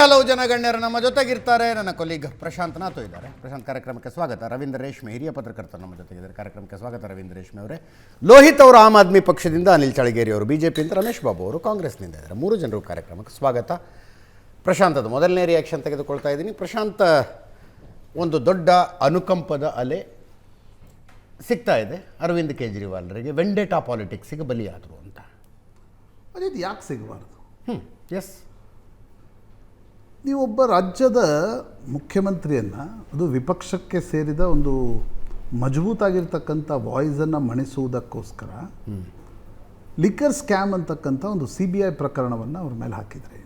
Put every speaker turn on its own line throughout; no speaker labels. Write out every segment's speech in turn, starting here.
ಹಲವು ಜನ ಗಣ್ಯರು ನಮ್ಮ ಜೊತೆಗಿರ್ತಾರೆ. ನನ್ನ ಕೊಲೀಗ್ ಪ್ರಶಾಂತ್ ನಾಥು ಇದ್ದಾರೆ. ಪ್ರಶಾಂತ್, ಕಾರ್ಯಕ್ರಮಕ್ಕೆ ಸ್ವಾಗತ. ರವೀಂದ್ರ ರೇಷ್ಮೆ ಹಿರಿಯ ಪತ್ರಕರ್ತರು ನಮ್ಮ ಜೊತೆಗಿದ್ದಾರೆ. ಕಾರ್ಯಕ್ರಮಕ್ಕೆ ಸ್ವಾಗತ ರವೀಂದ್ರ ರೇಷ್ಮೆ ಅವರೇ. ಲೋಹಿತ್ ಅವರು ಆಮ್ ಆದ್ಮಿ ಪಕ್ಷದಿಂದ, ಅನಿಲ್ ಚಳಗೇರಿ ಅವರು ಬಿಜೆಪಿಯಿಂದ, ರಮೇಶ್ ಬಾಬು ಅವರು ಕಾಂಗ್ರೆಸ್ನಿಂದ ಇದ್ದಾರೆ. ಮೂರು ಜನರು ಕಾರ್ಯಕ್ರಮಕ್ಕೆ ಸ್ವಾಗತ. ಪ್ರಶಾಂತ್, ಅದು ಮೊದಲನೇ ರಿಯಾಕ್ಷನ್ ತೆಗೆದುಕೊಳ್ತಾ ಇದ್ದೀನಿ. ಪ್ರಶಾಂತ್, ಒಂದು ದೊಡ್ಡ ಅನುಕಂಪದ ಅಲೆ ಸಿಗ್ತಾ ಇದೆ ಅರವಿಂದ್ ಕೇಜ್ರಿವಾಲ್ರಿಗೆ. ವೆಂಡೇಟಾ ಪಾಲಿಟಿಕ್ಸಿಗೆ ಬಲಿಯಾದರು ಅಂತ.
ಅದಿದು ಯಾಕೆ ಸಿಗಬಾರ್ದು?
ಎಸ್,
ನೀವೊಬ್ಬ ರಾಜ್ಯದ ಮುಖ್ಯಮಂತ್ರಿಯನ್ನು, ಅದು ವಿಪಕ್ಷಕ್ಕೆ ಸೇರಿದ ಒಂದು ಮಜಬೂತಾಗಿರ್ತಕ್ಕಂಥ ವಾಯ್ಸನ್ನು ಮಣಿಸುವುದಕ್ಕೋಸ್ಕರ ಲಿಕ್ಕರ್ ಸ್ಕ್ಯಾಮ್ ಅಂತಕ್ಕಂಥ ಒಂದು CBI ಪ್ರಕರಣವನ್ನು ಅವ್ರ ಮೇಲೆ ಹಾಕಿದ್ರಿ.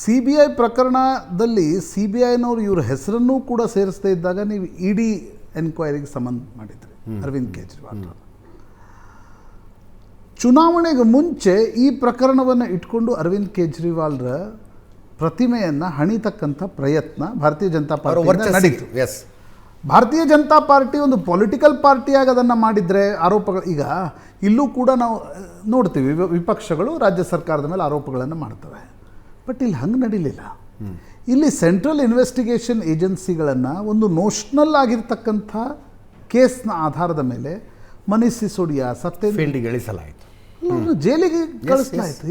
CBI ಪ್ರಕರಣದಲ್ಲಿ CBIನವರು ಇವ್ರ ಹೆಸರನ್ನೂ ಕೂಡ ಸೇರಿಸದೇ ಇದ್ದಾಗ ನೀವು ED ಎನ್ಕ್ವೈರಿಗೆ ಸಂಬಂಧ ಮಾಡಿದ್ರಿ ಅರವಿಂದ್ ಕೇಜ್ರಿವಾಲ್. ಚುನಾವಣೆಗೆ ಮುಂಚೆ ಈ ಪ್ರಕರಣವನ್ನು ಇಟ್ಕೊಂಡು ಅರವಿಂದ್ ಕೇಜ್ರಿವಾಲ್ರ ಪ್ರತಿಮೆಯನ್ನು ಹಣಿತಕ್ಕಂಥ ಪ್ರಯತ್ನ ಭಾರತೀಯ ಜನತಾ ಪಾರ್ಟಿ ನಡೀತು.
ಎಸ್,
ಭಾರತೀಯ ಜನತಾ ಪಾರ್ಟಿ ಒಂದು ಪೊಲಿಟಿಕಲ್ ಪಾರ್ಟಿಯಾಗಿ ಅದನ್ನು ಮಾಡಿದರೆ ಆರೋಪಗಳು, ಈಗ ಇಲ್ಲೂ ಕೂಡ ನಾವು ನೋಡ್ತೀವಿ ವಿಪಕ್ಷಗಳು ರಾಜ್ಯ ಸರ್ಕಾರದ ಮೇಲೆ ಆರೋಪಗಳನ್ನು ಮಾಡ್ತವೆ. ಬಟ್ ಇಲ್ಲಿ ಹಂಗೆ ನಡೀಲಿಲ್ಲ. ಇಲ್ಲಿ ಸೆಂಟ್ರಲ್ ಇನ್ವೆಸ್ಟಿಗೇಷನ್ ಏಜೆನ್ಸಿಗಳನ್ನು ಒಂದು ನೋಷ್ನಲ್ ಆಗಿರ್ತಕ್ಕಂಥ ಕೇಸ್ನ ಆಧಾರದ ಮೇಲೆ ಮನೀಶ್ ಸಿಸೋಡಿಯಾ,
ಫೀಲ್ಡಿಗೆ ಇಳಿಸಲಾಯಿತು,
ಅವ್ರನ್ನ ಜೈಲಿಗೆ ಕಳಿಸಲಾಯಿತು.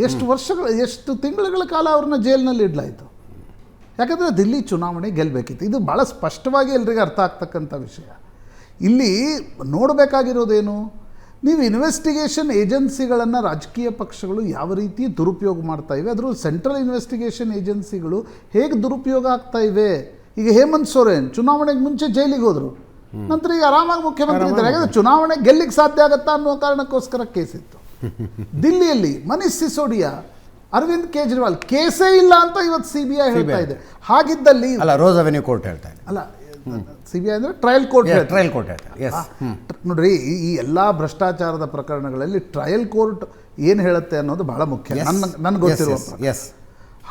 ಎಷ್ಟು ತಿಂಗಳುಗಳ ಕಾಲ ಅವ್ರನ್ನ ಜೈಲಿನಲ್ಲಿ ಇಡಲಾಯಿತು. ಯಾಕಂದರೆ ದಿಲ್ಲಿ ಚುನಾವಣೆ ಗೆಲ್ಲಬೇಕಿತ್ತು. ಇದು ಭಾಳ ಸ್ಪಷ್ಟವಾಗಿ ಎಲ್ರಿಗೂ ಅರ್ಥ ಆಗ್ತಕ್ಕಂಥ ವಿಷಯ. ಇಲ್ಲಿ ನೋಡಬೇಕಾಗಿರೋದೇನು, ನೀವು ಇನ್ವೆಸ್ಟಿಗೇಷನ್ ಏಜೆನ್ಸಿಗಳನ್ನು ರಾಜಕೀಯ ಪಕ್ಷಗಳು ಯಾವ ರೀತಿ ದುರುಪಯೋಗ ಮಾಡ್ತಾ ಇವೆ, ಅದರ ಸೆಂಟ್ರಲ್ ಇನ್ವೆಸ್ಟಿಗೇಷನ್ ಏಜೆನ್ಸಿಗಳು ಹೇಗೆ ದುರುಪಯೋಗ ಆಗ್ತಾ ಇವೆ. ಈಗ ಹೇಮಂತ್ ಸೊರೇನ್ ಚುನಾವಣೆಗೆ ಮುಂಚೆ ಜೈಲಿಗೆ ಹೋದರು, ನಂತರ ಈಗ ಆರಾಮಾಗಿ ಮುಖ್ಯಮಂತ್ರಿ ಇದ್ದಾರೆ. ಯಾಕಂದರೆ ಚುನಾವಣೆ ಗೆಲ್ಲಿಗೆ ಸಾಧ್ಯ ಆಗುತ್ತಾ ಅನ್ನೋ ಕಾರಣಕ್ಕೋಸ್ಕರ ಕೇಸಿತ್ತು. ದಿಲ್ಲಿಯಲ್ಲಿ ಮನೀಶ್ ಸಿಸೋಡಿಯಾ, ಅರವಿಂದ್ ಕೇಜ್ರಿವಾಲ್ ಕೇಸೇ ಇಲ್ಲ ಅಂತ ಇವತ್ತು CBI ಹೇಳ್ತಾ ಇದೆ. ಹಾಗಿದ್ದಲ್ಲಿ
ಅಲ್ಲ, ರೋಸ್ ಅವೆನ್ಯೂ ಕೋರ್ಟ್ ಹೇಳ್ತಾ ಇದೆ.
ಅಲ್ಲ, CBI ಅಂದರೆ ಟ್ರಯಲ್ ಕೋರ್ಟ್.
ಟ್ರಯಲ್ ಕೋರ್ಟ್ ಹೇಳ್ತಾರೆ.
ನೋಡ್ರಿ, ಈ ಎಲ್ಲ ಭ್ರಷ್ಟಾಚಾರದ ಪ್ರಕರಣಗಳಲ್ಲಿ ಟ್ರಯಲ್ ಕೋರ್ಟ್ ಏನು ಹೇಳುತ್ತೆ ಅನ್ನೋದು ಬಹಳ ಮುಖ್ಯ, ನನಗೆ ಗೊತ್ತಿರುವ.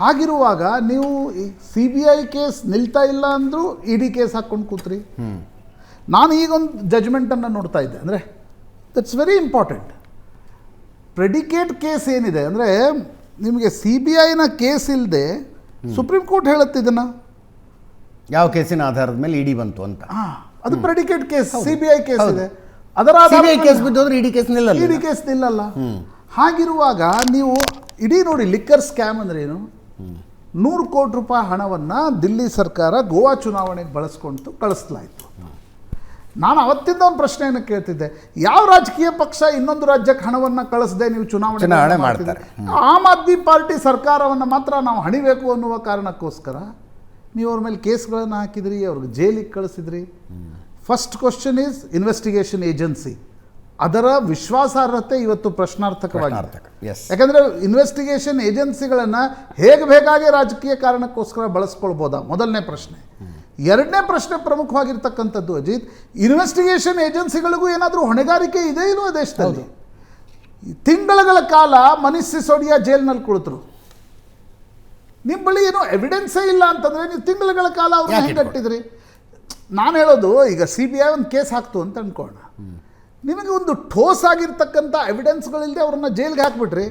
ಹಾಗಿರುವಾಗ ನೀವು CBI ಕೇಸ್ ನಿಲ್ತಾ ಇಲ್ಲ ಅಂದರೂ ED ಕೇಸ್ ಹಾಕ್ಕೊಂಡು ಕೂತ್ರಿ. ನಾನು ಈಗೊಂದು ಜಜ್ಮೆಂಟನ್ನು ನೋಡ್ತಾ ಇದ್ದೆ. ಅಂದರೆ that's very important. Predicate case ಏನಿದೆ ಅಂದರೆ, ನಿಮಗೆ CBIನ ಕೇಸ್ ಇಲ್ಲದೆ ಸುಪ್ರೀಂ ಕೋರ್ಟ್ ಹೇಳುತ್ತೆ ಇದನ್ನು
ಯಾವ ಕೇಸಿನ ಆಧಾರದ ಮೇಲೆ ED ಬಂತು ಅಂತ.
ಅದು ಪ್ರೆಡಿಕೇಟ್ ಕೇಸ್. CBI ಕೇಸ್ ಇದೆ, ಅದರ
ಕೇಸ್ ಬಿದ್ದೋದ್ರೆ ED ಕೇಸ್ ನಿಲ್ಲಲ್ಲ.
ED ಕೇಸ್ ನಿಲ್ಲಲ್ಲ. ಹಾಗಿರುವಾಗ ನೀವು ಇಡೀ ನೋಡಿ, ಲಿಕ್ಕರ್ ಸ್ಕ್ಯಾಮ್ ಅಂದ್ರೆ ಏನು, 100 ಕೋಟಿ ರೂಪಾಯಿ ಹಣವನ್ನು ದಿಲ್ಲಿ ಸರ್ಕಾರ ಗೋವಾ ಚುನಾವಣೆಗೆ ಬಳಸ್ಕೊಂಡು ಕಳಿಸ್ಲಾಯಿತು. ನಾನು ಅವತ್ತಿಂದ ಒಂದು ಪ್ರಶ್ನೆಯನ್ನು ಕೇಳ್ತಿದ್ದೆ, ಯಾವ ರಾಜಕೀಯ ಪಕ್ಷ ಇನ್ನೊಂದು ರಾಜ್ಯಕ್ಕೆ ಹಣವನ್ನು ಕಳಿಸದೆ ನೀವು ಚುನಾವಣೆ ಮಾಡ್ತಾರೆ? ಆಮ್ ಆದ್ಮಿ ಪಾರ್ಟಿ ಸರ್ಕಾರವನ್ನು ಮಾತ್ರ ನಾವು ಹಣಿಬೇಕು ಅನ್ನುವ ಕಾರಣಕ್ಕೋಸ್ಕರ ನೀವು ಅವ್ರ ಮೇಲೆ ಕೇಸ್ಗಳನ್ನು ಹಾಕಿದ್ರಿ, ಅವ್ರಿಗೆ ಜೈಲಿಗೆ ಕಳಿಸಿದ್ರಿ. First question is investigation agency, ಅದರ ವಿಶ್ವಾಸಾರ್ಹತೆ ಇವತ್ತು ಪ್ರಶ್ನಾರ್ಥಕವಾಗಿದೆ. ಯಾಕಂದರೆ ಇನ್ವೆಸ್ಟಿಗೇಷನ್ ಏಜೆನ್ಸಿಗಳನ್ನು ಹೇಗೆ ಬೇಕಾಗಿ ರಾಜಕೀಯ ಕಾರಣಕ್ಕೋಸ್ಕರ ಬಳಸ್ಕೊಳ್ಬೋದಾ, ಮೊದಲನೇ ಪ್ರಶ್ನೆ. ಎರಡನೇ ಪ್ರಶ್ನೆ ಪ್ರಮುಖವಾಗಿರ್ತಕ್ಕಂಥದ್ದು ಅಜಿತ್, ಇನ್ವೆಸ್ಟಿಗೇಷನ್ ಏಜೆನ್ಸಿಗಳಿಗೂ ಏನಾದರೂ ಹೊಣೆಗಾರಿಕೆ ಇದೆ ಇಲ್ವೋ ದೇಶದಲ್ಲಿ? ತಿಂಗಳ ಕಾಲ ಮನೀಶ್ ಸಿಸೋಡಿಯಾ ಜೈಲಿನಲ್ಲಿ ಕುಳಿತರು, ನಿಮ್ಮ ಬಳಿ ಏನೋ ಎವಿಡೆನ್ಸೇ ಇಲ್ಲ ಅಂತಂದರೆ ನೀವು ತಿಂಗಳ ಕಾಲ ಅವ್ರನ್ನ ಹೆಂಗೆ ಕಟ್ಟಿದ್ರಿ? ನಾನು ಹೇಳೋದು, ಈಗ CBI ಒಂದು ಕೇಸ್ ಹಾಕ್ತು ಅಂತ ಅಂದ್ಕೊಳ್ಳೋಣ, ನಿಮಗೆ ಒಂದು ಠೋಸ್ ಆಗಿರ್ತಕ್ಕಂಥ ಎವಿಡೆನ್ಸ್ಗಳಿಲ್ಲದೆ ಅವ್ರನ್ನ ಜೈಲಿಗೆ ಹಾಕ್ಬಿಟ್ರಿ.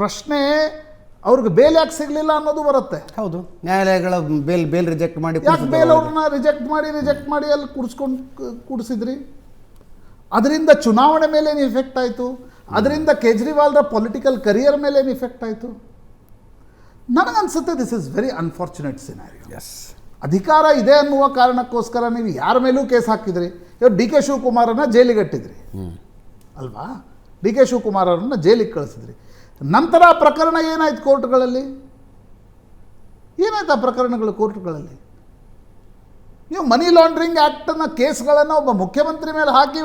ಪ್ರಶ್ನೆ, ಅವ್ರಿಗೆ ಬೇಲ್ ಯಾಕೆ ಸಿಗಲಿಲ್ಲ ಅನ್ನೋದು ಬರುತ್ತೆ.
ಹೌದು, ನ್ಯಾಯಾಲಯಗಳ ಬೇಲ್ ರಿಜೆಕ್ಟ್ ಮಾಡಿ,
ಯಾಕೆ ಬೇಲ್ ಅವ್ರನ್ನ ರಿಜೆಕ್ಟ್ ಮಾಡಿ ಅಲ್ಲಿ ಕೂಡಿಸಿದ್ರಿ? ಅದರಿಂದ ಚುನಾವಣೆ ಮೇಲೆ ಏನು ಇಫೆಕ್ಟ್ ಆಯಿತು? ಅದರಿಂದ ಕೇಜ್ರಿವಾಲ್ರ ಪೊಲಿಟಿಕಲ್ ಕರಿಯರ್ ಮೇಲೆ ಏನು ಇಫೆಕ್ಟ್ ಆಯಿತು? ನನಗನ್ಸುತ್ತೆ this is very unfortunate scenario. ಅಧಿಕಾರ ಇದೆ ಅನ್ನುವ ಕಾರಣಕ್ಕೋಸ್ಕರ ನೀವು ಯಾರ ಮೇಲೂ ಕೇಸ್ ಹಾಕಿದ್ರಿ. ಇವತ್ತು DK ಶಿವಕುಮಾರನ್ನ ಜೈಲಿಗೆ ಇಟ್ಟಿದ್ರಿ ಅಲ್ವಾ? DK ಶಿವಕುಮಾರ್ ಅವರನ್ನ ಜೈಲಿಗೆ ಕಳಿಸಿದ್ರಿ. ನಂತರ ಆ ಪ್ರಕರಣ ಏನಾಯ್ತು ಕೋರ್ಟ್ಗಳಲ್ಲಿ? ಏನಾಯ್ತು ಆ ಪ್ರಕರಣಗಳು ಕೋರ್ಟ್ಗಳಲ್ಲಿ? ನೀವು ಮನಿ ಲಾಂಡ್ರಿಂಗ್ ಆ್ಯಕ್ಟನ್ನು ಕೇಸ್ಗಳನ್ನು ಒಬ್ಬ ಮುಖ್ಯಮಂತ್ರಿ ಮೇಲೆ ಹಾಕಿ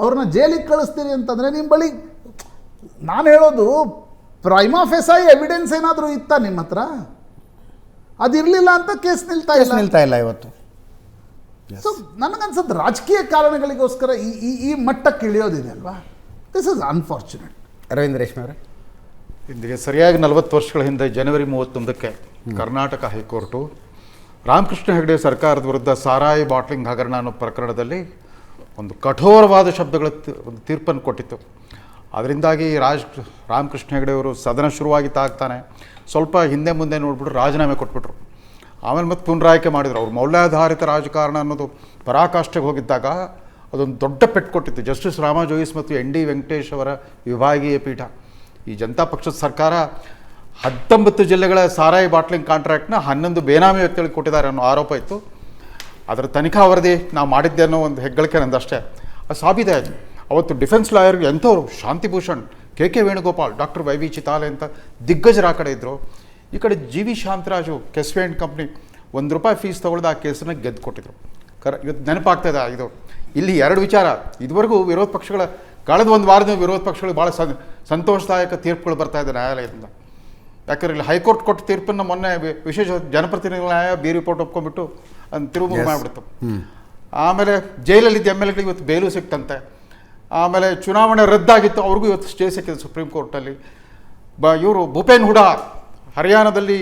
ಅವ್ರನ್ನ ಜೈಲಿಗೆ ಕಳಿಸ್ತೀರಿ ಅಂತಂದರೆ ನಿಮ್ಮ ಬಳಿ, ನಾನು ಹೇಳೋದು, ಪ್ರೈಮಾ ಫೆಸಾಯಿ ಎವಿಡೆನ್ಸ್ ಏನಾದರೂ ಇತ್ತಾ ನಿಮ್ಮ ಹತ್ರ? ಅದಿರಲಿಲ್ಲ ಅಂತ ಕೇಸ್ ನಿಲ್ತಾ ಇಲ್ಲ ಇವತ್ತು. ಸೊ ನನಗನ್ಸುತ್ತೆ ರಾಜಕೀಯ ಕಾರಣಗಳಿಗೋಸ್ಕರ ಈ ಮಟ್ಟಕ್ಕೆ ಇಳಿಯೋದಿದೆ ಅಲ್ವಾ? This is unfortunate.
ಅರವಿಂದ್ ರೇಷ್ಮೆ ಅವರೇ,
ಇಂದಿಗೆ ಸರಿಯಾಗಿ 40 ವರ್ಷಗಳ ಹಿಂದೆ ಜನವರಿ 31ಕ್ಕೆ ಕರ್ನಾಟಕ ಹೈಕೋರ್ಟು ರಾಮಕೃಷ್ಣ ಹೆಗಡೆ ಸರ್ಕಾರದ ವಿರುದ್ಧ ಸಾರಾಯಿ ಬಾಟ್ಲಿಂಗ್ ಹಗರಣ ಅನ್ನೋ ಪ್ರಕರಣದಲ್ಲಿ ಒಂದು ಕಠೋರವಾದ ಶಬ್ದಗಳ ಒಂದು ತೀರ್ಪನ್ನು ಕೊಟ್ಟಿತ್ತು. ಅದರಿಂದಾಗಿ ರಾಮಕೃಷ್ಣ ಹೆಗಡೆ ಅವರು ಸದನ ಶುರುವಾಗಿತ್ತು ಆಗ್ತಾನೆ ಸ್ವಲ್ಪ ಹಿಂದೆ ಮುಂದೆ ನೋಡ್ಬಿಟ್ರು ರಾಜೀನಾಮೆ ಕೊಟ್ಬಿಟ್ರು. ಆಮೇಲೆ ಮತ್ತೆ ಪುನರಾಯ್ಕೆ ಮಾಡಿದರು. ಅವ್ರು ಮೌಲ್ಯಾಧಾರಿತ ರಾಜಕಾರಣ ಅನ್ನೋದು ಪರಾಕಾಷ್ಠೆಗೆ ಹೋಗಿದ್ದಾಗ ಅದೊಂದು ದೊಡ್ಡ ಪೆಟ್ಟು ಕೊಟ್ಟಿತ್ತು. ಜಸ್ಟಿಸ್ ರಾಮ ಜೋಯಿಸ್ ಮತ್ತು ND ವೆಂಕಟೇಶ್ ಅವರ ವಿಭಾಗೀಯ ಪೀಠ. ಈ ಜನತಾ ಪಕ್ಷದ ಸರ್ಕಾರ 19 ಜಿಲ್ಲೆಗಳ ಸಾರಾಯಿ ಬಾಟ್ಲಿಂಗ್ ಕಾಂಟ್ರಾಕ್ಟ್ನ 11 ಬೇನಾಮಿ ವ್ಯಕ್ತಿಗಳಿಗೆ ಕೊಟ್ಟಿದ್ದಾರೆ ಅನ್ನೋ ಆರೋಪ ಇತ್ತು. ಅದರ ತನಿಖಾ ವರದಿ ನಾವು ಮಾಡಿದ್ದೆ ಅನ್ನೋ ಒಂದು ಹೆಗ್ಗಳಿಕೆ ನಂದಷ್ಟೇ. ಅದು ಸಾಬೀತಾಯಿತು. ಅವತ್ತು defence ಲಾಯರ್ಗೆ ಎಂಥವ್ರು Shanti Bhushan, KK Venugopal, doctor YV ಚಿತಾಲೆ ಅಂತ ದಿಗ್ಗಜರು ಆ ಕಡೆ ಇದ್ದರು. ಈ ಕಡೆ GV Shantaraju ಕೆಸ್ವೆ and company ₹1 fees ತೊಗೊಳ್ದು ಆ ಕೇಸನ್ನು ಗೆದ್ದು ಕೊಟ್ಟಿದ್ರು. ಇವತ್ತು ನೆನಪಾಗ್ತಾಯಿದೆ ಇದು. ಇಲ್ಲಿ 2 ವಿಚಾರ. ಇದುವರೆಗೂ ವಿರೋಧ ಪಕ್ಷಗಳ ಕಳೆದ ಒಂದು ವಾರದಿಂದ ವಿರೋಧ ಪಕ್ಷಗಳಿಗೆ ಭಾಳ ಸಂತೋಷದಾಯಕ ತೀರ್ಪುಗಳು ಬರ್ತಾಯಿದೆ ನ್ಯಾಯಾಲಯದಿಂದ. ಯಾಕಂದ್ರೆ ಇಲ್ಲಿ ಹೈಕೋರ್ಟ್ ಕೊಟ್ಟ ತೀರ್ಪನ್ನು ಮೊನ್ನೆ ವಿಶೇಷ ಜನಪ್ರತಿನಿಧಿಗಳ ನ್ಯಾಯ ರಿಪೋರ್ಟ್ ಒಪ್ಕೊಂಡ್ಬಿಟ್ಟು ಅದನ್ನು ತಿರುವು ಮಾಡಿಬಿಡ್ತು. ಆಮೇಲೆ ಜೈಲಲ್ಲಿದ್ದ MLAಗಳಿಗೆ ಇವತ್ತು ಬೇಲು ಸಿಕ್ತಂತೆ. ಆಮೇಲೆ ಚುನಾವಣೆ ರದ್ದಾಗಿತ್ತು, ಅವ್ರಿಗೂ ಇವತ್ತು ಸ್ಟೇ ಸಿಕ್ಕಿದೆ ಸುಪ್ರೀಂ ಕೋರ್ಟಲ್ಲಿ. ಇವರು ಭೂಪೇನ್ ಹುಡಾ ಹರಿಯಾಣದಲ್ಲಿ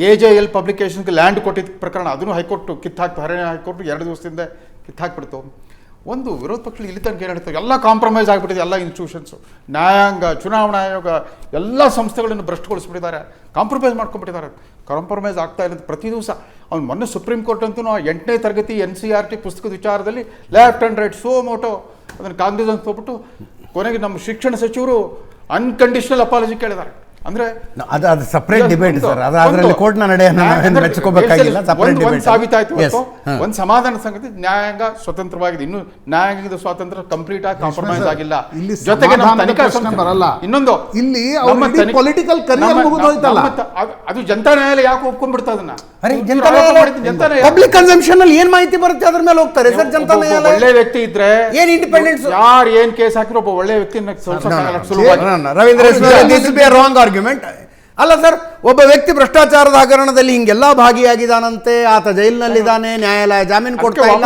AJL ಪಬ್ಲಿಕೇಶನ್ಗೆ ಲ್ಯಾಂಡ್ ಕೊಟ್ಟಿದ್ದ ಪ್ರಕರಣ ಅದನ್ನು ಹೈಕೋರ್ಟ್ ಕಿತ್ತಾಕ್ತು. ಹರಿಯಾಣ ಹೈಕೋರ್ಟ್ 2 ದಿವಸದಿಂದ ಕಿತ್ತಾಕ್ಬಿಡ್ತು. ಒಂದು ವಿರೋಧ ಪಕ್ಷಗಳು ಇಲ್ಲಿ ತನಕ ಏನು ಹೇಳ್ತಾರೆ, ಎಲ್ಲ ಕಾಂಪ್ರಮೈಸ್ ಆಗಿಬಿಟ್ಟಿದೆ. ಎಲ್ಲ ಇನ್ಸ್ಟಿಟ್ಯೂಷನ್ಸು, ನ್ಯಾಯಾಂಗ, ಚುನಾವಣಾ ಆಯೋಗ ಎಲ್ಲ ಸಂಸ್ಥೆಗಳನ್ನು ಭ್ರಷ್ಟಗೊಳಿಸ್ಬಿಟ್ಟಿದ್ದಾರೆ, ಕಾಂಪ್ರಮೈಸ್ ಮಾಡ್ಕೊಂಡ್ಬಿಟ್ಟಿದ್ದಾರೆ. ಕಾಂಪ್ರಮೈಸ್ ಆಗ್ತಾ ಇಲ್ಲ ಪ್ರತಿ ದಿವಸ. ಅವ್ನು ಮೊನ್ನೆ ಸುಪ್ರೀಂ ಕೋರ್ಟ್ ಅಂತೂ 8ನೇ ತರಗತಿ NCERT ಪುಸ್ತಕದ ವಿಚಾರದಲ್ಲಿ left and right so motto ಅದನ್ನು ಕಾಂಗ್ರೆಸ್ ಅಂತ ಹೋಗ್ಬಿಟ್ಟು ಕೊನೆಗೆ ನಮ್ಮ ಶಿಕ್ಷಣ ಸಚಿವರು ಅನ್ಕಂಡೀಷನಲ್ ಅಪಾಲಜಿ ಕೇಳಿದ್ದಾರೆ. ಅಂದರೆ
ಅದು ಸಪ್ರೇಟ್ ಡಿಬೇಟ್ ಸರ್. ಅದರಲ್ಲಿ ಕೋರ್ಟ್ನ ನಡೆಯನ್ನು ಮೆಚ್ಕೋಬೇಕಾಗಿಲ್ಲ. Separate debate
ಸಾಬೀತಾಯ್ತು. ಒಂದು ಸಮಾಧಾನ ಸಂಗತಿ, ನ್ಯಾಯಾಂಗ ಸ್ವತಂತ್ರವಾಗಿದೆ. ಇನ್ನು ನ್ಯಾಯಾಂಗದ ಸ್ವಾತಂತ್ರ್ಯ ಕಂಪ್ಲೀಟ್ ಆಗಿ ಕಾಂಪ್ರಮೈಸ್ ಆಗಿಲ್ಲ. ಜೊತೆಗೆ ನಮ್ಮ ತನಿಖಾ ಬರಲ್ಲ. ಇನ್ನೊಂದು
ಇಲ್ಲಿ ಪೊಲಿಟಿಕಲ್ ಕರಿಯರ್ ಮುಗಿದೋಯ್ತಲ್ಲ,
ಅದು ಜನತಾ ನ್ಯಾಯಾಲಯ ಯಾಕೆ ಒಪ್ಕೊಂಡ್ಬಿಡ್ತಾ ಅದನ್ನ?
ಪಬ್ಲಿಕ್ ಕನ್ಸಂಪ್ಷನ್ ಅಲ್ಲಿ ಏನ್ ಮಾಹಿತಿ ಬರುತ್ತೆ ಅದ್ರ ಮೇಲೆ ಹೋಗ್ತಾರೆ ಸರ್. ಜನತಾ ನ್ಯಾಯಾಲಯ
ಒಳ್ಳೆ ವ್ಯಕ್ತಿ ಇದ್ರೆ
ಏನ್ ಇಂಡಿಪೆಂಡೆನ್ಸ್,
ಯಾರು ಏನ್ ಕೇಸ್ ಹಾಕಿರೋ ಒಬ್ಬ ಒಳ್ಳೆ ವ್ಯಕ್ತಿ
ರವೀಂದ್ರ ರಾಂಗ್ ಆರ್ಗ್ಯುಮೆಂಟ್ ಅಲ್ಲ ಸರ್. ಒಬ್ಬ ವ್ಯಕ್ತಿ ಭ್ರಷ್ಟಾಚಾರದ ಹಗರಣದಲ್ಲಿ ಹಿಂಗೆಲ್ಲ ಭಾಗಿಯಾಗಿದ್ದಾನಂತೆ, ಆತ ಜೈಲಿನಲ್ಲಿದ್ದಾನೆ, ನ್ಯಾಯಾಲಯ ಜಾಮೀನು ಕೊಡ್ತಾ ಇಲ್ಲ.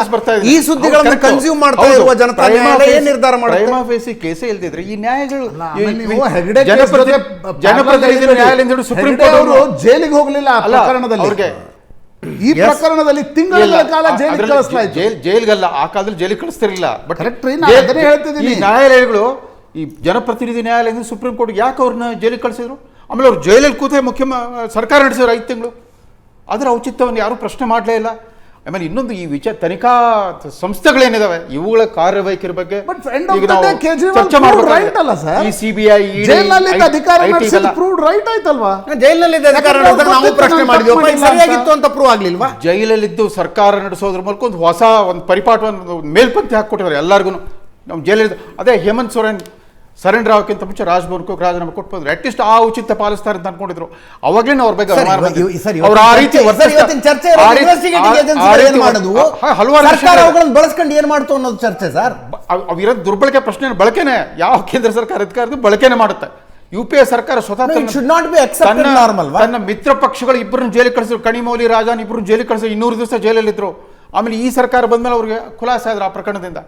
ಈ ಸುದ್ದಿಗಳನ್ನು ಕನ್ಸ್ಯೂಮ್ ಮಾಡ್ತಾ ಇರುವ ಜನತಾ ನ್ಯಾಯಾಲಯ ಏನ್ ನಿರ್ಧಾರ ಮಾಡುತ್ತೆ?
ಕೇಸೇ ಇಲ್ದಿದ್ರೆ ಈ ನ್ಯಾಯಗಳು
ಜನಪ್ರತಿನಿಧಿ ನ್ಯಾಯಾಲಯದಿಂದ ಸುಪ್ರೀಂ ಕೋರ್ಟ್ ಅವರು ಜೈಲಿಗೆ ಹೋಗಲಿಲ್ಲ ಆ ಪ್ರಕರಣದಲ್ಲಿ. ಅವ್ರಿಗೆ ಈ ಪ್ರಕರಣದಲ್ಲಿ ತಿಂಗಳ ಕಾಲ ಜೈಲಿಗೆ ಕಳಿಸಲಾಯಿತು.
ಜೈಲ್ಗಲ್ಲ, ಆ ಕಾಲದಲ್ಲಿ ಜೈಲಿಗೆ ಕಳಿಸ್ತಿರ್ಲಿಲ್ಲ. ಬಟ್
ಹೇಳ್ತಿದ್ದೀನಿ,
ನ್ಯಾಯಾಲಯಗಳು ಈ ಜನಪ್ರತಿನಿಧಿ ನ್ಯಾಯಾಲಯದಿಂದ ಸುಪ್ರೀಂ ಕೋರ್ಟ್ ಯಾಕೆ ಅವ್ರನ್ನ ಜೈಲಿಗೆ ಕಳಿಸಿದ್ರು? ಆಮೇಲೆ ಅವ್ರು ಜೈಲಲ್ಲಿ ಕೂತೇ ಸರ್ಕಾರ ನಡೆಸಿದ್ರು 5 ತಿಂಗಳು. ಅದರ ಔಚಿತ್ಯವನ್ನು ಯಾರೂ ಪ್ರಶ್ನೆ ಮಾಡಲೇ ಇಲ್ಲ. ಆಮೇಲೆ ಇನ್ನೊಂದು ಈ ತನಿಖಾ ಸಂಸ್ಥೆಗಳೇನಿದಾವೆ ಇವುಗಳ ಕಾರ್ಯವೈಖರಿ ಬಗ್ಗೆ ಚರ್ಚೆ ಮಾಡಬೇಕು. ಈ CBI,
ಜೈಲಿನಲ್ಲಿ ಅಧಿಕಾರ ನಡೆಸಿದ ಪ್ರೂವ್ಡ್ ರೈಟ್ ಆಯ್ತಲ್ವಾ?
ಜೈಲಿನಲ್ಲಿ ಅಧಿಕಾರ ನಡೆಸಿದ್ರೆ ನಾವು ಪ್ರಶ್ನೆ ಮಾಡಿದ್ವಿ, ಸರಿಯಾಗಿತ್ತು ಅಂತ ಪ್ರೂವ್ ಆಗ್ಲಿಲ್ವಾ?
ಜೈಲಲ್ಲಿದ್ದು ಸರ್ಕಾರ ನಡೆಸೋದ್ರ ಮೂಲಕ ಒಂದು ಹೊಸ ಒಂದು ಪರಿಪಾಠವನ್ನು ಮೇಲ್ಪಂಕ್ತಿ ಹಾಕಿಕೊಟ್ಟಿದ್ದಾರೆ ಎಲ್ಲರಿಗೂ. ನಮ್ಮ ಜೈಲಲ್ಲಿ ಅದೇ ಹೇಮಂತ್ ಸೊರೇನ್ ಸರೆಂಡರ್ ಆಗೋಕ್ಕಿಂತ ಮುಂಚೆ ರಾಜ್ಭವನ್ಗೂ ರಾಜೀನಾಮೆ ಕೊಟ್ಟು ಬಂದ್ರು. ಅಟ್ಲೀಸ್ಟ್ ಆ ಔಚಿತ್ಯ ಪಾಲಿಸ್ತಾರೆ ಅಂತ ಅನ್ಕೊಂಡಿದ್ರು. ಅವಾಗಲೇ ಅವ್ರ ಬಗ್ಗೆ
ಬಳಸ್ಕೊಂಡು ಏನ್ ಮಾಡ್ತು ಅನ್ನೋದು ಚರ್ಚೆ ಸರ್.
ಅವಿರೋ ದುರ್ಬಳಕೆ ಪ್ರಶ್ನೆ ಬಳಕೆನೆ ಯಾವ ಕೇಂದ್ರ ಸರ್ಕಾರ ಅಧಿಕಾರದ ಬಳಕೆನೆ ಮಾಡುತ್ತೆ. UPA ಸರ್ಕಾರ ಸ್ವತಃ ತನ್ನ ಮಿತ್ರ ಪಕ್ಷಗಳು ಇಬ್ಬರನ್ನು ಜೈಲಿಗೆ ಕಳಿಸಿದ್ರು. ಕಣಿಮೌಲಿ ರಾಜಾನ್ ಇಬ್ಬರನ್ನು ಜೈಲಿಗೆ ಕಳಿಸಿದ್ರು. 200 ದಿವಸ ಜೈಲಲ್ಲಿದ್ರು. ಆಮೇಲೆ ಈ ಸರ್ಕಾರ ಬಂದ್ಮೇಲೆ ಅವ್ರಿಗೆ ಖುಲಾಸೆ ಆದ್ರು ಆ ಪ್ರಕರಣದಿಂದ.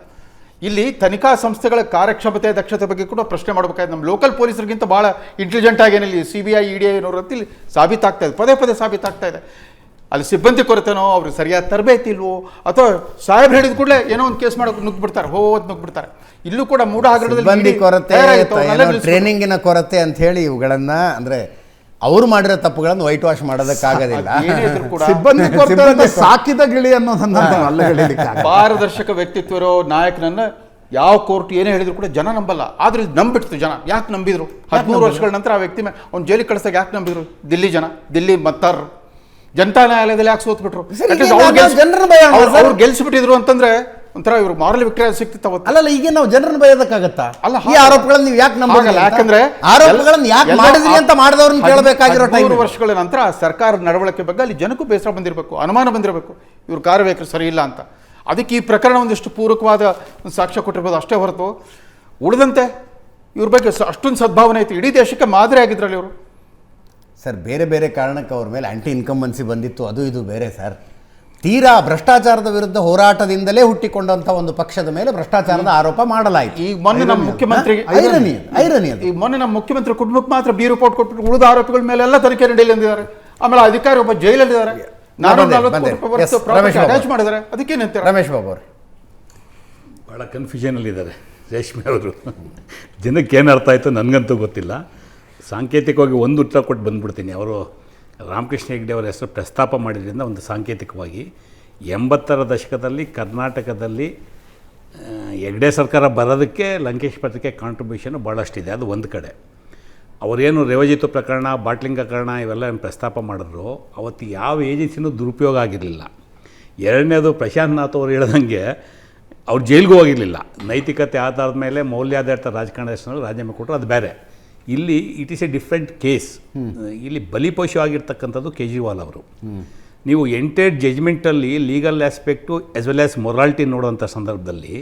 ಇಲ್ಲಿ ತನಿಖಾ ಸಂಸ್ಥೆಗಳ ಕಾರ್ಯಕ್ಷಮತೆ ದಕ್ಷತೆ ಬಗ್ಗೆ ಕೂಡ ಪ್ರಶ್ನೆ ಮಾಡಬೇಕಾಯ್ತು. ನಮ್ಮ ಲೋಕಲ್ ಪೊಲೀಸರಿಗಿಂತ ಭಾಳ ಇಂಟೆಲಿಜೆಂಟ್ ಆಗೇನಿಲ್ಲ CBI, ED ಏನೋರು ಅಂತ ಇಲ್ಲಿ ಸಾಬೀತಾಗ್ತಾ ಇದೆ, ಪದೇ ಸಾಬೀತಾಗ್ತಾ ಇದೆ. ಅಲ್ಲಿ ಸಿಬ್ಬಂದಿ ಕೊರತೆನೋ, ಅವ್ರಿಗೆ ಸರಿಯಾದ ತರಬೇತಿ ಇಲ್ವೋ, ಅಥವಾ ಸಾಹೇಬ್ರು ಹೇಳಿದ ಕೂಡಲೇ ಏನೋ ಒಂದು ಕೇಸ್ ಮಾಡೋಕೆ ನುಗ್ಗಿಬಿಡ್ತಾರೆ, ನುಗ್ಗಿಬಿಡ್ತಾರೆ. ಇಲ್ಲೂ ಕೂಡ ಮೂಢ ಹಗರಣದಲ್ಲಿ
ಕೊರತೆ, ಟ್ರೈನಿಂಗಿನ ಕೊರತೆ ಅಂತ ಹೇಳಿ ಇವುಗಳನ್ನ ಅಂದ್ರೆ ಅವ್ರು ಮಾಡಿರೋ ತಪ್ಪುಗಳನ್ನು ವೈಟ್ ವಾಶ್ ಮಾಡೋದಕ್ಕಾಗೋದಿಲ್ಲ.
ಸಿಬ್ಬಂದಿ ಕೊರತೆ ಸಾಕಿದ ಗಿಳಿ ಅನ್ನೋದನ್ನ
ಪಾರದರ್ಶಕ ವ್ಯಕ್ತಿತ್ವ ಇರೋ ನಾಯಕನನ್ನ ಯಾವ ಕೋರ್ಟ್ ಏನೇ ಹೇಳಿದ್ರು ಕೂಡ ಜನ ನಂಬಲ್ಲ. ಆದ್ರೆ ನಂಬಿಡ್ತು ಜನ. ಯಾಕೆ ನಂಬಿದ್ರು? 13 ವರ್ಷಗಳ ನಂತರ ಆ ವ್ಯಕ್ತಿ ಅವ್ನು ಜೈಲಿಗೆ ಕಳಿಸ್ದಾಗ ಯಾಕೆ ನಂಬಿದ್ರು? ದಿಲ್ಲಿ ಮತದಾರರು ಜನತಾ ನ್ಯಾಯಾಲಯದಲ್ಲಿ ಯಾಕೆ ಸೋತ್ಬಿಟ್ರು? ಅವ್ರು ಗೆಲ್ಸಿಬಿಟ್ಟಿದ್ರು ಅಂತಂದ್ರೆ ಒಂಥರ ಇವರು ಮಾರಲ್ ವಿಕ್ಟರಿ ಸಿಕ್ತಿತ್ತು ಅವತ್ತು.
ಅಲ್ಲ, ಈಗ ನಾವು ಜನರನ್ನು ಬಯದಕ್ಕಾಗತ್ತಾ? ಅಲ್ಲ, ಈ ಆರೋಪಗಳನ್ನು ನೀವು ಯಾಕೆ ನಂಬಲ್ಲ? ಯಾಕಂದ್ರೆ ಆರೋಪಗಳನ್ನು ಯಾಕೆ ಮಾಡಿದ್ರಿ ಅಂತ ಮಾಡಿದವ್ರನ್ನ ಕೇಳಬೇಕಾಗಿರೋ
3 ವರ್ಷಗಳ ನಂತರ ಸರ್ಕಾರದ ನಡವಳಿಕೆ ಬಗ್ಗೆ ಅಲ್ಲಿ ಜನಕ್ಕೂ ಬೇಸರ ಬಂದಿರಬೇಕು, ಅನುಮಾನ ಬಂದಿರಬೇಕು, ಇವ್ರ ಕಾರ್ಯವೈಖರಿ ಸರಿ ಇಲ್ಲ ಅಂತ. ಅದಕ್ಕೆ ಈ ಪ್ರಕರಣ ಒಂದಿಷ್ಟು ಪೂರಕವಾದ ಸಾಕ್ಷ್ಯ ಕೊಟ್ಟಿರ್ಬೋದು ಅಷ್ಟೇ ಹೊರತು ಉಳಿದಂತೆ ಇವ್ರ ಬಗ್ಗೆ ಅಷ್ಟೊಂದು ಸದ್ಭಾವನೆ ಇತ್ತು. ಇಡೀ ದೇಶಕ್ಕೆ ಮಾದರಿ ಆಗಿದ್ರಲ್ಲಿ ಇವರು.
ಸರ್, ಬೇರೆ ಬೇರೆ ಕಾರಣಕ್ಕೆ ಅವ್ರ ಮೇಲೆ ಆಂಟಿ ಇನ್ಕಂಬನ್ಸಿ ಬಂದಿತ್ತು, ಅದು ಇದು ಬೇರೆ ಸರ್. ತೀರಾ ಭ್ರಷ್ಟಾಚಾರದ ವಿರುದ್ಧ ಹೋರಾಟದಿಂದಲೇ ಹುಟ್ಟಿಕೊಂಡಂತ ಒಂದು ಪಕ್ಷದ ಮೇಲೆ ಭ್ರಷ್ಟಾಚಾರದ ಆರೋಪ ಮಾಡಲಾಯಿತು.
ಈಗ ಮೊನ್ನೆ ನಮ್ಮ ಮುಖ್ಯಮಂತ್ರಿಗೆ ಮೊನ್ನೆ ನಮ್ಮ ಮುಖ್ಯಮಂತ್ರಿ ಕುಟುಂಬಕ್ಕೆ ಮಾತ್ರ ಬಿ ರಿಪೋರ್ಟ್ ಕೊಟ್ಬಿಟ್ಟು ಉಳಿದ ಆರೋಪಿಗಳ ಮೇಲೆಲ್ಲ ತನಿಖೆ ನಡೆಯಲಿ ಅಂದಿದ್ದಾರೆ. ಆಮೇಲೆ ಅಧಿಕಾರಿ ಒಬ್ಬ ಜೈಲಲ್ಲಿದ್ದಾರೆ, ಮಾಡಿದ್ದಾರೆ. ಅದಕ್ಕೇನಂತ
ರಮೇಶ್ ಬಾಬು ಅವರು
ಬಹಳ ಕನ್ಫ್ಯೂಷನ್ ಅಲ್ಲಿ ಇದ್ದಾರೆ. ರೇಷ್ಮೆ ಅವರು ಜನಕ್ಕೆ ಏನು ಅರ್ಥ ಆಯಿತು ನನಗಂತೂ ಗೊತ್ತಿಲ್ಲ. ಸಾಂಕೇತಿಕವಾಗಿ ಒಂದು ಉತ್ತರ ಕೊಟ್ಟು ಬಂದುಬಿಡ್ತೀನಿ. ಅವರು ರಾಮಕೃಷ್ಣ ಹೆಗಡೆ ಅವರ ಹೆಸರು ಪ್ರಸ್ತಾಪ ಮಾಡಿದ್ರಿಂದ ಒಂದು ಸಾಂಕೇತಿಕವಾಗಿ 80ರ ದಶಕದಲ್ಲಿ ಕರ್ನಾಟಕದಲ್ಲಿ ಹೆಗ್ಡೆ ಸರ್ಕಾರ ಬರೋದಕ್ಕೆ ಲಂಕೇಶ್ ಪತ್ರಿಕೆ ಕಾಂಟ್ರಿಬ್ಯೂಷನ್ ಭಾಳಷ್ಟಿದೆ. ಅದು ಒಂದು ಕಡೆ. ಅವರೇನು ರೇವಜಿತು ಪ್ರಕರಣ, ಬಾಟ್ಲಿಂಗ್ ಪ್ರಕರಣ ಇವೆಲ್ಲ ಏನು ಪ್ರಸ್ತಾಪ ಮಾಡಿದ್ರು, ಅವತ್ತು ಯಾವ ಏಜೆನ್ಸಿನೂ ದುರುಪಯೋಗ ಆಗಿರಲಿಲ್ಲ. ಎರಡನೇದು ಪ್ರಶಾಂತ್ ನಾಥ್ ಅವರು ಹೇಳ್ದಂಗೆ ಅವ್ರು ಜೈಲಿಗೂ ಹೋಗಿರಲಿಲ್ಲ. ನೈತಿಕತೆ ಆಧಾರದ ಮೇಲೆ ಮೌಲ್ಯಾಧಾರಿತ ರಾಜಕಾರಣ ರಾಜೀನಾಮೆ ಕೊಟ್ಟರು, ಅದು ಬೇರೆ. ಇಲ್ಲಿ it is a different case. ಇಲ್ಲಿ ಬಲಿಪಶು ಆಗಿರ್ತಕ್ಕಂಥದ್ದು ಕೇಜ್ರಿವಾಲ್ ಅವರು. ನೀವು ಎಂಟೈರ್ ಜಜ್ಮೆಂಟಲ್ಲಿ legal aspect as well as morality ನೋಡುವಂಥ ಸಂದರ್ಭದಲ್ಲಿ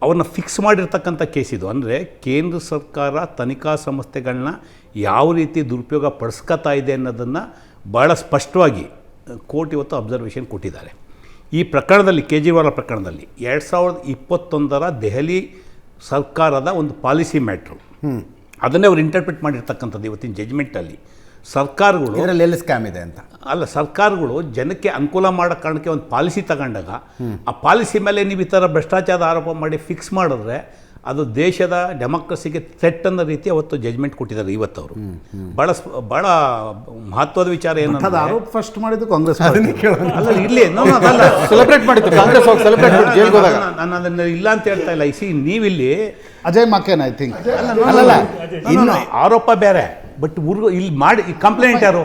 ಅವ್ರನ್ನ ಫಿಕ್ಸ್ ಮಾಡಿರ್ತಕ್ಕಂಥ ಕೇಸ್ ಇದು. ಅಂದರೆ ಕೇಂದ್ರ ಸರ್ಕಾರ ತನಿಖಾ ಸಂಸ್ಥೆಗಳನ್ನ ಯಾವ ರೀತಿ ದುರುಪಯೋಗ ಪಡಿಸ್ಕೊತಾ ಇದೆ ಅನ್ನೋದನ್ನು ಭಾಳ ಸ್ಪಷ್ಟವಾಗಿ ಕೋರ್ಟ್ ಇವತ್ತು ಅಬ್ಸರ್ವೇಷನ್ ಕೊಟ್ಟಿದ್ದಾರೆ. ಈ ಪ್ರಕರಣದಲ್ಲಿ, ಕೇಜ್ರಿವಾಲ್ ಪ್ರಕರಣದಲ್ಲಿ 2021ರ ದೆಹಲಿ ಸರ್ಕಾರದ ಒಂದು ಪಾಲಿಸಿ ಮ್ಯಾಟ್ರು, ಅದನ್ನೇ ಅವ್ರು ಇಂಟರ್ಪ್ರಿಟ್ ಮಾಡಿರ್ತಕ್ಕಂಥದ್ದು ಇವತ್ತಿನ ಜಜ್ಮೆಂಟಲ್ಲಿ. ಸರ್ಕಾರಗಳು
ಇದರಲ್ಲಿ ಎಲ್ಲಿ ಸ್ಕ್ಯಾಮ್ ಇದೆ ಅಂತ
ಅಲ್ಲ, ಸರ್ಕಾರಗಳು ಜನಕ್ಕೆ ಅನುಕೂಲ ಮಾಡೋ ಕಾರಣಕ್ಕೆ ಒಂದು ಪಾಲಿಸಿ ತಗೊಂಡಾಗ ಆ ಪಾಲಿಸಿ ಮೇಲೆ ನೀವು ಈ ಥರ ಭ್ರಷ್ಟಾಚಾರದ ಆರೋಪ ಮಾಡಿ ಫಿಕ್ಸ್ ಮಾಡಿದ್ರೆ ಅದು ದೇಶದ ಡೆಮೋಕ್ರಸಿಗೆ ಥ್ರೆಟ್ ಅನ್ನೋ ರೀತಿ ಅವತ್ತು ಜಜ್ಮೆಂಟ್ ಕೊಟ್ಟಿದ್ದಾರೆ ಇವತ್ತು ಅವರು. ಭಾಳ ಮಹತ್ವದ ವಿಚಾರ ಏನಂತ
ಆರೋಪ ಫಸ್ಟ್ ಮಾಡಿದ್ದು ಕಾಂಗ್ರೆಸ್.
ಅಲ್ಲ, ಇಲ್ಲಿ
ಸೆಲೆಬ್ರೇಟ್ ಮಾಡಿತ್ತು ಕಾಂಗ್ರೆಸ್ ಹೋಗಿ ಸೆಲೆಬ್ರೇಟ್ ಮಾಡಿ ಜೈಲಿಗೆ ಹೋದಾಗ.
ನಾನು ಅದನ್ನು ಇಲ್ಲ ಅಂತ ಹೇಳ್ತಾ ಇಲ್ಲ. ನೀವಿಲ್ಲಿ
ಅಜಯ್ ಮಕೇನ್ ಐ ಥಿಂಕ್
ಅಲ್ಲಲ್ಲ,
ಇನ್ನು ಆರೋಪ ಬೇರೆ, ಬಟ್ ಇಲ್ಲಿ ಮಾಡಿ ಕಂಪ್ಲೇಂಟ್ ಯಾರು?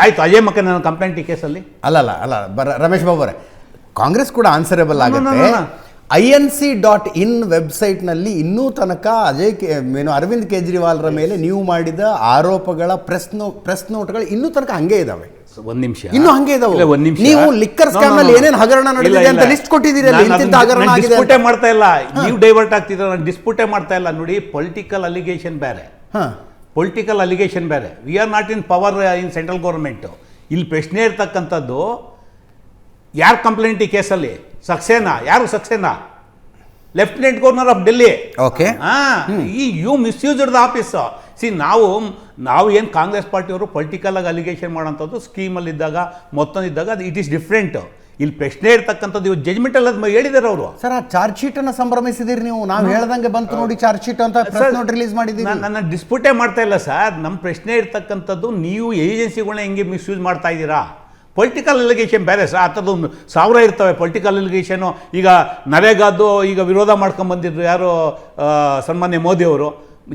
ಆಯ್ತು, ಅಜಯ್ ಮಕನ್ ನನ್ನ ಕಂಪ್ಲೇಂಟ್ ಈ ಕೇಸಲ್ಲಿ
ಅಲ್ಲ ರಮೇಶ್ ಬಾಬು ಅವರೇ, ಕಾಂಗ್ರೆಸ್ ಕೂಡ ಆನ್ಸರೇಬಲ್ ಆಗುತ್ತೆ. INC.in ವೆಬ್ಸೈಟ್ನಲ್ಲಿ ಇನ್ನೂ ತನಕ ಅರವಿಂದ್ ಕೇಜ್ರಿವಾಲ್ರ ಮೇಲೆ ನೀವು ಮಾಡಿದ ಆರೋಪಗಳ ಪ್ರೆಸ್ ನೋಟ್ಗಳು ಇನ್ನೂ ತನಕ ಹಂಗೆ ಇದಾವೆ.
ಒಂದ್ ನಿಮಿಷ,
ಇನ್ನೂ ಹಂಗೆ ಇದಾವೆ.
ಒಂದ್ ನಿಮಿಷ,
ನೀವು ಲಿಕ್ಕರ್ ಸ್ಕ್ಯಾಮ್ ನಲ್ಲಿ ಏನೇನು ಹಗರಣ ನಡೆದಿದೆ ಅಂತ ಲಿಸ್ಟ್ ಕೊಟ್ಟಿದ್ದೀರಿ.
ಡಿಸ್ಪ್ಯೂಟೇ ಮಾಡ್ತಾ ಇಲ್ಲ, ನೀವು ಡೈವರ್ಟ್ ಆಗ್ತಿದ್ರೆ ನಾನು ಡಿಸ್ಪ್ಯೂಟೇ ಮಾಡ್ತಾ ಇಲ್ಲ. ನೋಡಿ, ಪೊಲಿಟಿಕಲ್ ಅಲಿಗೇಷನ್ ಬೇರೆ, ಪೊಲಿಟಿಕಲ್ ಅಲಿಗೇಷನ್ ಬೇರೆ. We are not in power in central government. ಇಲ್ಲಿ ಪ್ರಶ್ನೆ ಇರ್ತಕ್ಕಂಥದ್ದು ಯಾರು ಕಂಪ್ಲೇಂಟ್ ಈ ಕೇಸಲ್ಲಿ? ಸಕ್ಸೇನಾ? ಯಾರು Saxena? Lieutenant governor of Delhi.
Okay,
you misused the office. See, ನಾವು ಏನು ಕಾಂಗ್ರೆಸ್ ಪಾರ್ಟಿಯವರು ಪೊಲಿಟಿಕಲ್ ಆಗಿ ಅಲಿಗೇಷನ್ ಮಾಡೋಂಥದ್ದು ಸ್ಕೀಮಲ್ಲಿ ಇದ್ದಾಗ, ಮೊತ್ತದಿದ್ದಾಗ ಅದು ಇಟ್ ಈಸ್ ಡಿಫ್ರೆಂಟ್. ಇಲ್ಲಿ ಪ್ರಶ್ನೆ ಇರ್ತಕ್ಕಂಥದ್ದು ಇವ್ರು ಜಜ್ಮೆಂಟ್ ಅಲ್ಲಿ ಹೇಳಿದಾರೆ ಅವರು.
ಸರ್, ಆ ಚಾರ್ಜ್ ಶೀಟ್ ಅನ್ನ ಸಂಭ್ರಮಿಸಿದಿರಿ ನೀವು. ನಾವು ಹೇಳ್ದಂಗೆ ಬಂತು ನೋಡಿ ಚಾರ್ಜ್ ಶೀಟ್ ಅಂತ ಪ್ರೆಸ್ ನೋಟ್ ರಿಲೀಸ್ ಮಾಡಿದ್ದೀವಿ.
ನನ್ನ ಡಿಸ್ಪ್ಯೂಟೇ ಮಾಡ್ತಾ ಇಲ್ಲ ಸರ್. ನಮ್ಮ ಪ್ರಶ್ನೆ ಇರ್ತಕ್ಕಂಥದ್ದು ನೀವು ಏಜೆನ್ಸಿಗಳನ್ನ ಹೆಂಗೆ ಮಿಸ್ಯೂಸ್ ಮಾಡ್ತಾ ಇದ್ದೀರಾ? ಪೊಲಿಟಿಕಲ್ ಅಲಿಗೇಷನ್ ಬೇರೆ ಸರ್. ಅಂಥದ್ದು 1000 ಇರ್ತವೆ ಪೊಲಿಟಿಕಲ್ ಅಲಿಗೇಷನು. ಈಗ ನರೇಗಾದ್ದು ಈಗ ವಿರೋಧ ಮಾಡ್ಕೊಂಬಂದಿದ್ರು ಯಾರು, ಸನ್ಮಾನ್ಯ ಮೋದಿಯವರು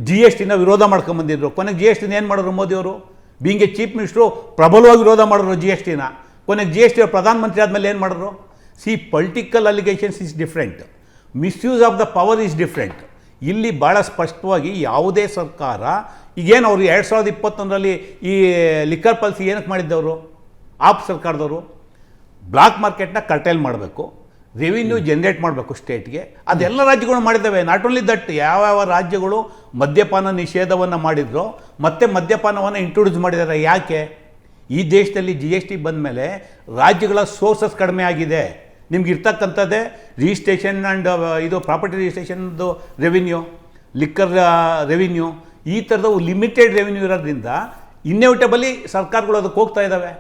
GSTನ ವಿರೋಧ ಮಾಡ್ಕೊಂಬಂದಿದ್ರು. ಕೊನೆಗೆ GSTನ ಏನು ಮಾಡಿದ್ರು ಮೋದಿಯವರು? ಬೀಂಗೆ ಚೀಫ್ ಮಿನಿಸ್ಟ್ರು ಪ್ರಬಲವಾಗಿ ವಿರೋಧ ಮಾಡಿದ್ರು GSTನ. ಕೊನೆಗೆ GST ಪ್ರಧಾನಮಂತ್ರಿ ಆದಮೇಲೆ ಏನು ಮಾಡಿದ್ರು? C, political allegations is different, misuse of the power is different. ಇಲ್ಲಿ ಭಾಳ ಸ್ಪಷ್ಟವಾಗಿ ಯಾವುದೇ ಸರ್ಕಾರ ಈಗೇನು ಅವರು 2021ರಲ್ಲಿ ಈ ಲಿಕ್ಕರ್ ಪಾಲಿಸಿ ಏನಕ್ಕೆ ಮಾಡಿದ್ದವರು? ಆಪ್ ಸರ್ಕಾರದವರು ಬ್ಲಾಕ್ ಮಾರ್ಕೆಟ್ನ ಕರ್ಟೈಲ್ ಮಾಡಬೇಕು, ರೆವಿನ್ಯೂ ಜನ್ರೇಟ್ ಮಾಡಬೇಕು ಸ್ಟೇಟ್ಗೆ. ಅದೆಲ್ಲ ರಾಜ್ಯಗಳು ಮಾಡಿದ್ದಾವೆ. ನಾಟ್ ಓನ್ಲಿ ದಟ್, ಯಾವ ರಾಜ್ಯಗಳು ಮದ್ಯಪಾನ ನಿಷೇಧವನ್ನು ಮಾಡಿದ್ರು ಮತ್ತೆ ಮದ್ಯಪಾನವನ್ನು ಇಂಟ್ರೊಡ್ಯೂಸ್ ಮಾಡಿದ್ದಾರೆ. ಯಾಕೆ? ಈ ದೇಶದಲ್ಲಿ GST ಬಂದ ಮೇಲೆ ರಾಜ್ಯಗಳ ಸೋರ್ಸಸ್ ಕಡಿಮೆ ಆಗಿದೆ. ನಿಮ್ಗೆ ಇರ್ತಕ್ಕಂಥದ್ದೇ ರಿಜಿಸ್ಟ್ರೇಷನ್ ಆ್ಯಂಡ್ ಇದು ಪ್ರಾಪರ್ಟಿ ರಿಜಿಸ್ಟ್ರೇಷನ್ದು ರೆವಿನ್ಯೂ, ಲಿಕ್ಕರ್ ರೆವಿನ್ಯೂ, ಈ ಥರದ ಲಿಮಿಟೆಡ್ ರೆವಿನ್ಯೂ ಇರೋದ್ರಿಂದ ಇನ್ನೆವಿಟಬಲಿ ಸರ್ಕಾರಗಳು ಅದಕ್ಕೆ ಹೋಗ್ತಾ ಇದ್ದಾವೆ.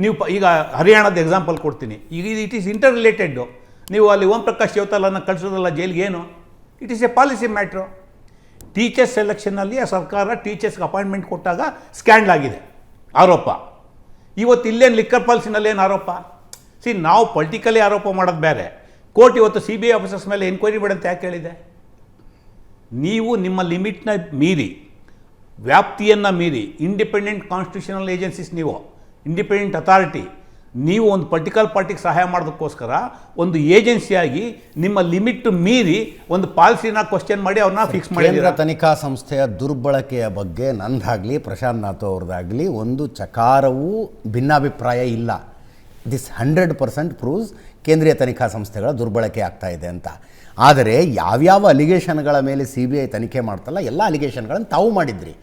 ನೀವು ಈಗ ಹರಿಯಾಣದ ಎಕ್ಸಾಂಪಲ್ ಕೊಡ್ತೀನಿ. ಈಗ ಇಟ್ ಈಸ್ ಇಂಟರ್ ರಿಲೇಟೆಡ್ಡು. ನೀವು ಅಲ್ಲಿ ಓಂ ಪ್ರಕಾಶ್ ಚೌತಾಲನ್ನು ಕಳಿಸೋದಲ್ಲ ಜೈಲಿಗೆ, ಏನು? It is a policy matter. Teachers ಸೆಲೆಕ್ಷನ್ನಲ್ಲಿ ಆ ಸರ್ಕಾರ ಟೀಚರ್ಸ್ಗೆ ಅಪಾಯಿಂಟ್ಮೆಂಟ್ ಕೊಟ್ಟಾಗ ಸ್ಕ್ಯಾಂಡಲ್ ಆಗಿದೆ ಆರೋಪ. ಇವತ್ತು ಇಲ್ಲೇನು ಲಿಕ್ಕರ್ ಪಾಲಿಸಿನಲ್ಲಿ ಏನು ಆರೋಪ? ಸಿ, ನಾವು ಪೊಲಿಟಿಕಲಿ ಆರೋಪ ಮಾಡೋದು ಬೇರೆ. ಕೋರ್ಟ್ ಇವತ್ತು CBI ಆಫೀಸರ್ಸ್ ಮೇಲೆ ಎನ್ಕ್ವೈರಿ ಮಾಡಂತ ಯಾಕೆ ಹೇಳಿದೆ? ನೀವು ನಿಮ್ಮ ಲಿಮಿಟ್ನ ಮೀರಿ, ವ್ಯಾಪ್ತಿಯನ್ನು ಮೀರಿ, ಇಂಡಿಪೆಂಡೆಂಟ್ ಕಾನ್ಸ್ಟಿಟ್ಯೂಷನಲ್ ಏಜೆನ್ಸೀಸ್, ನೀವು ಇಂಡಿಪೆಂಡೆಂಟ್ ಅಥಾರಿಟಿ, ನೀವು ಒಂದು ಪೊಲಿಟಿಕಲ್ ಪಾರ್ಟಿಗೆ ಸಹಾಯ ಮಾಡೋದಕ್ಕೋಸ್ಕರ ಒಂದು ಏಜೆನ್ಸಿಯಾಗಿ ನಿಮ್ಮ ಲಿಮಿಟ್ ಮೀರಿ ಒಂದು ಪಾಲಿಸಿನ ಕ್ವಶನ್ ಮಾಡಿ ಅವ್ರನ್ನ ಫಿಕ್ಸ್ ಮಾಡಿ.
ಕೇಂದ್ರ ತನಿಖಾ ಸಂಸ್ಥೆಯ ದುರ್ಬಳಕೆಯ ಬಗ್ಗೆ ನಂದಾಗಲಿ ಪ್ರಶಾಂತ್ ನಾಥ್ ಅವ್ರದ್ದಾಗಲಿ ಒಂದು ಚಕಾರವೂ ಭಿನ್ನಾಭಿಪ್ರಾಯ ಇಲ್ಲ. ದಿಸ್ 100% ಪ್ರೂವ್ಸ್ ಕೇಂದ್ರೀಯ ತನಿಖಾ ಸಂಸ್ಥೆಗಳ ದುರ್ಬಳಕೆ ಆಗ್ತಾ ಇದೆ ಅಂತ. ಆದರೆ ಯಾವ್ಯಾವ ಅಲಿಗೇಷನ್ಗಳ ಮೇಲೆ CBI ತನಿಖೆ ಮಾಡ್ತಲ್ಲ, ಎಲ್ಲ ಅಲಿಗೇಷನ್ಗಳನ್ನು ತಾವು ಮಾಡಿದ್ರಿ.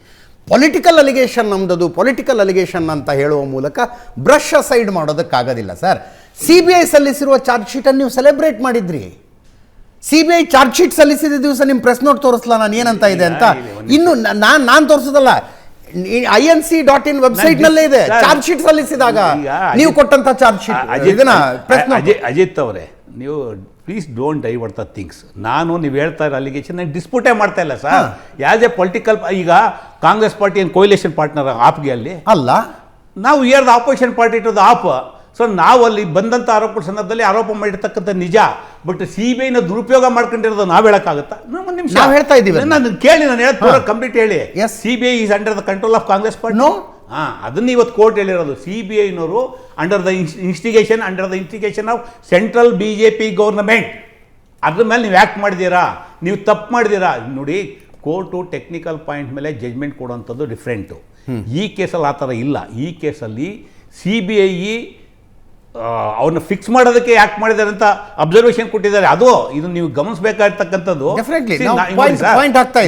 ಪೊಲಿಟಿಕಲ್ ಅಲಿಗೇಷನ್ ನಮ್ಮದು ಪೊಲಿಟಿಕಲ್ ಅಲಿಗೇಷನ್ ಅಂತ ಹೇಳುವ ಮೂಲಕ ಬ್ರಷ್ ಅಸೈಡ್ ಮಾಡೋದಕ್ಕಾಗೋದಿಲ್ಲ ಸರ್. CBI ಸಲ್ಲಿಸಿರುವ ಚಾರ್ಜ್ ಶೀಟನ್ನು ನೀವು ಸೆಲೆಬ್ರೇಟ್ ಮಾಡಿದ್ರಿ. CBI ಚಾರ್ಜ್ ಶೀಟ್ ಸಲ್ಲಿಸಿದ ದಿವಸ ನಿಮ್ಮ ಪ್ರೆಸ್ ನೋಟ್ ತೋರಿಸಲ್ಲ ನಾನು ಏನಂತ ಇದೆ ಅಂತ. ಇನ್ನು ನಾನು ತೋರಿಸೋದಲ್ಲ, INC.in ವೆಬ್ಸೈಟ್ನಲ್ಲೇ ಇದೆ ಚಾರ್ಜ್ ಶೀಟ್ ಸಲ್ಲಿಸಿದಾಗ ನೀವು ಕೊಟ್ಟಂತ ಚಾರ್ಜ್ ಶೀಟ್.
ಅಜಿತ್ ಅವರೇ, ನೀವು please don't divert the things. ನೀವು ಹೇಳ್ತಾ ಇರೋ ಅಲಿಗೇಷನ್ ನಾನು ಡಿಸ್ಪ್ಯೂಟೇ ಮಾಡ್ತಾ ಇಲ್ಲ ಸರ್. ಆ್ಯಸ್ ಎ ಪೊಲಿಟಿಕಲ್, ಈಗ ಕಾಂಗ್ರೆಸ್ ಪಾರ್ಟಿ ಏನು ಕೊಯ್ಲೇಷನ್ ಪಾರ್ಟ್ನರ್ ಆಪ್ಗೆ ಅಲ್ಲಿ
ಅಲ್ಲ,
ನಾವು the opposition party to the AAP. So ನಾವು ಅಲ್ಲಿ ಬಂದಂಥ ಆರೋಪಗಳ ಸಂದರ್ಭದಲ್ಲಿ ಆರೋಪ ಮಾಡಿರ್ತಕ್ಕಂಥ ನಿಜ. ಬಟ್ CBIನ ದುರುಪಯೋಗ ಮಾಡ್ಕೊಂಡಿರೋದು ನಾವು ಹೇಳೋಕ್ಕಾಗುತ್ತಾ? ಒಂದು ನಿಮಿಷ
ನಾವು ಹೇಳ್ತಾ ಇದ್ದೀವಿ.
ನಾನು ಕೇಳಿ, ನಾನು ಹೇಳೋದು ಕಂಪ್ಲೀಟ್ ಹೇಳಿ.
Yes.
CBI is under the control of Congress party.
No.
ಅದನ್ನ ಇವತ್ತು ಕೋರ್ಟ್ ಹೇಳಿರೋದು. CBIನವರು under the instigation of central BJP government. ಅದ್ರ ಮೇಲೆ ನೀವು ಆ್ಯಕ್ಟ್ ಮಾಡಿದ್ದೀರಾ, ನೀವು ತಪ್ಪು ಮಾಡಿದ್ದೀರಾ. ನೋಡಿ, ಕೋರ್ಟು ಟೆಕ್ನಿಕಲ್ ಪಾಯಿಂಟ್ ಮೇಲೆ ಜಜ್ಮೆಂಟ್ ಕೊಡುವಂಥದ್ದು ಡಿಫ್ರೆಂಟು. ಈ ಕೇಸಲ್ಲಿ ಆ ಥರ ಇಲ್ಲ. ಈ ಕೇಸಲ್ಲಿ CBI ಅವ್ರನ್ನ ಫಿಕ್ಸ್ ಮಾಡೋದಕ್ಕೆ ಆ್ಯಕ್ಟ್ ಮಾಡಿದ್ದಾರೆ ಅಂತ ಅಬ್ಸರ್ವೇಷನ್ ಕೊಟ್ಟಿದ್ದಾರೆ. ಅದು ಇದು ನೀವು ಗಮನಿಸಬೇಕಾಗಿರ್ತಕ್ಕಂಥದ್ದು.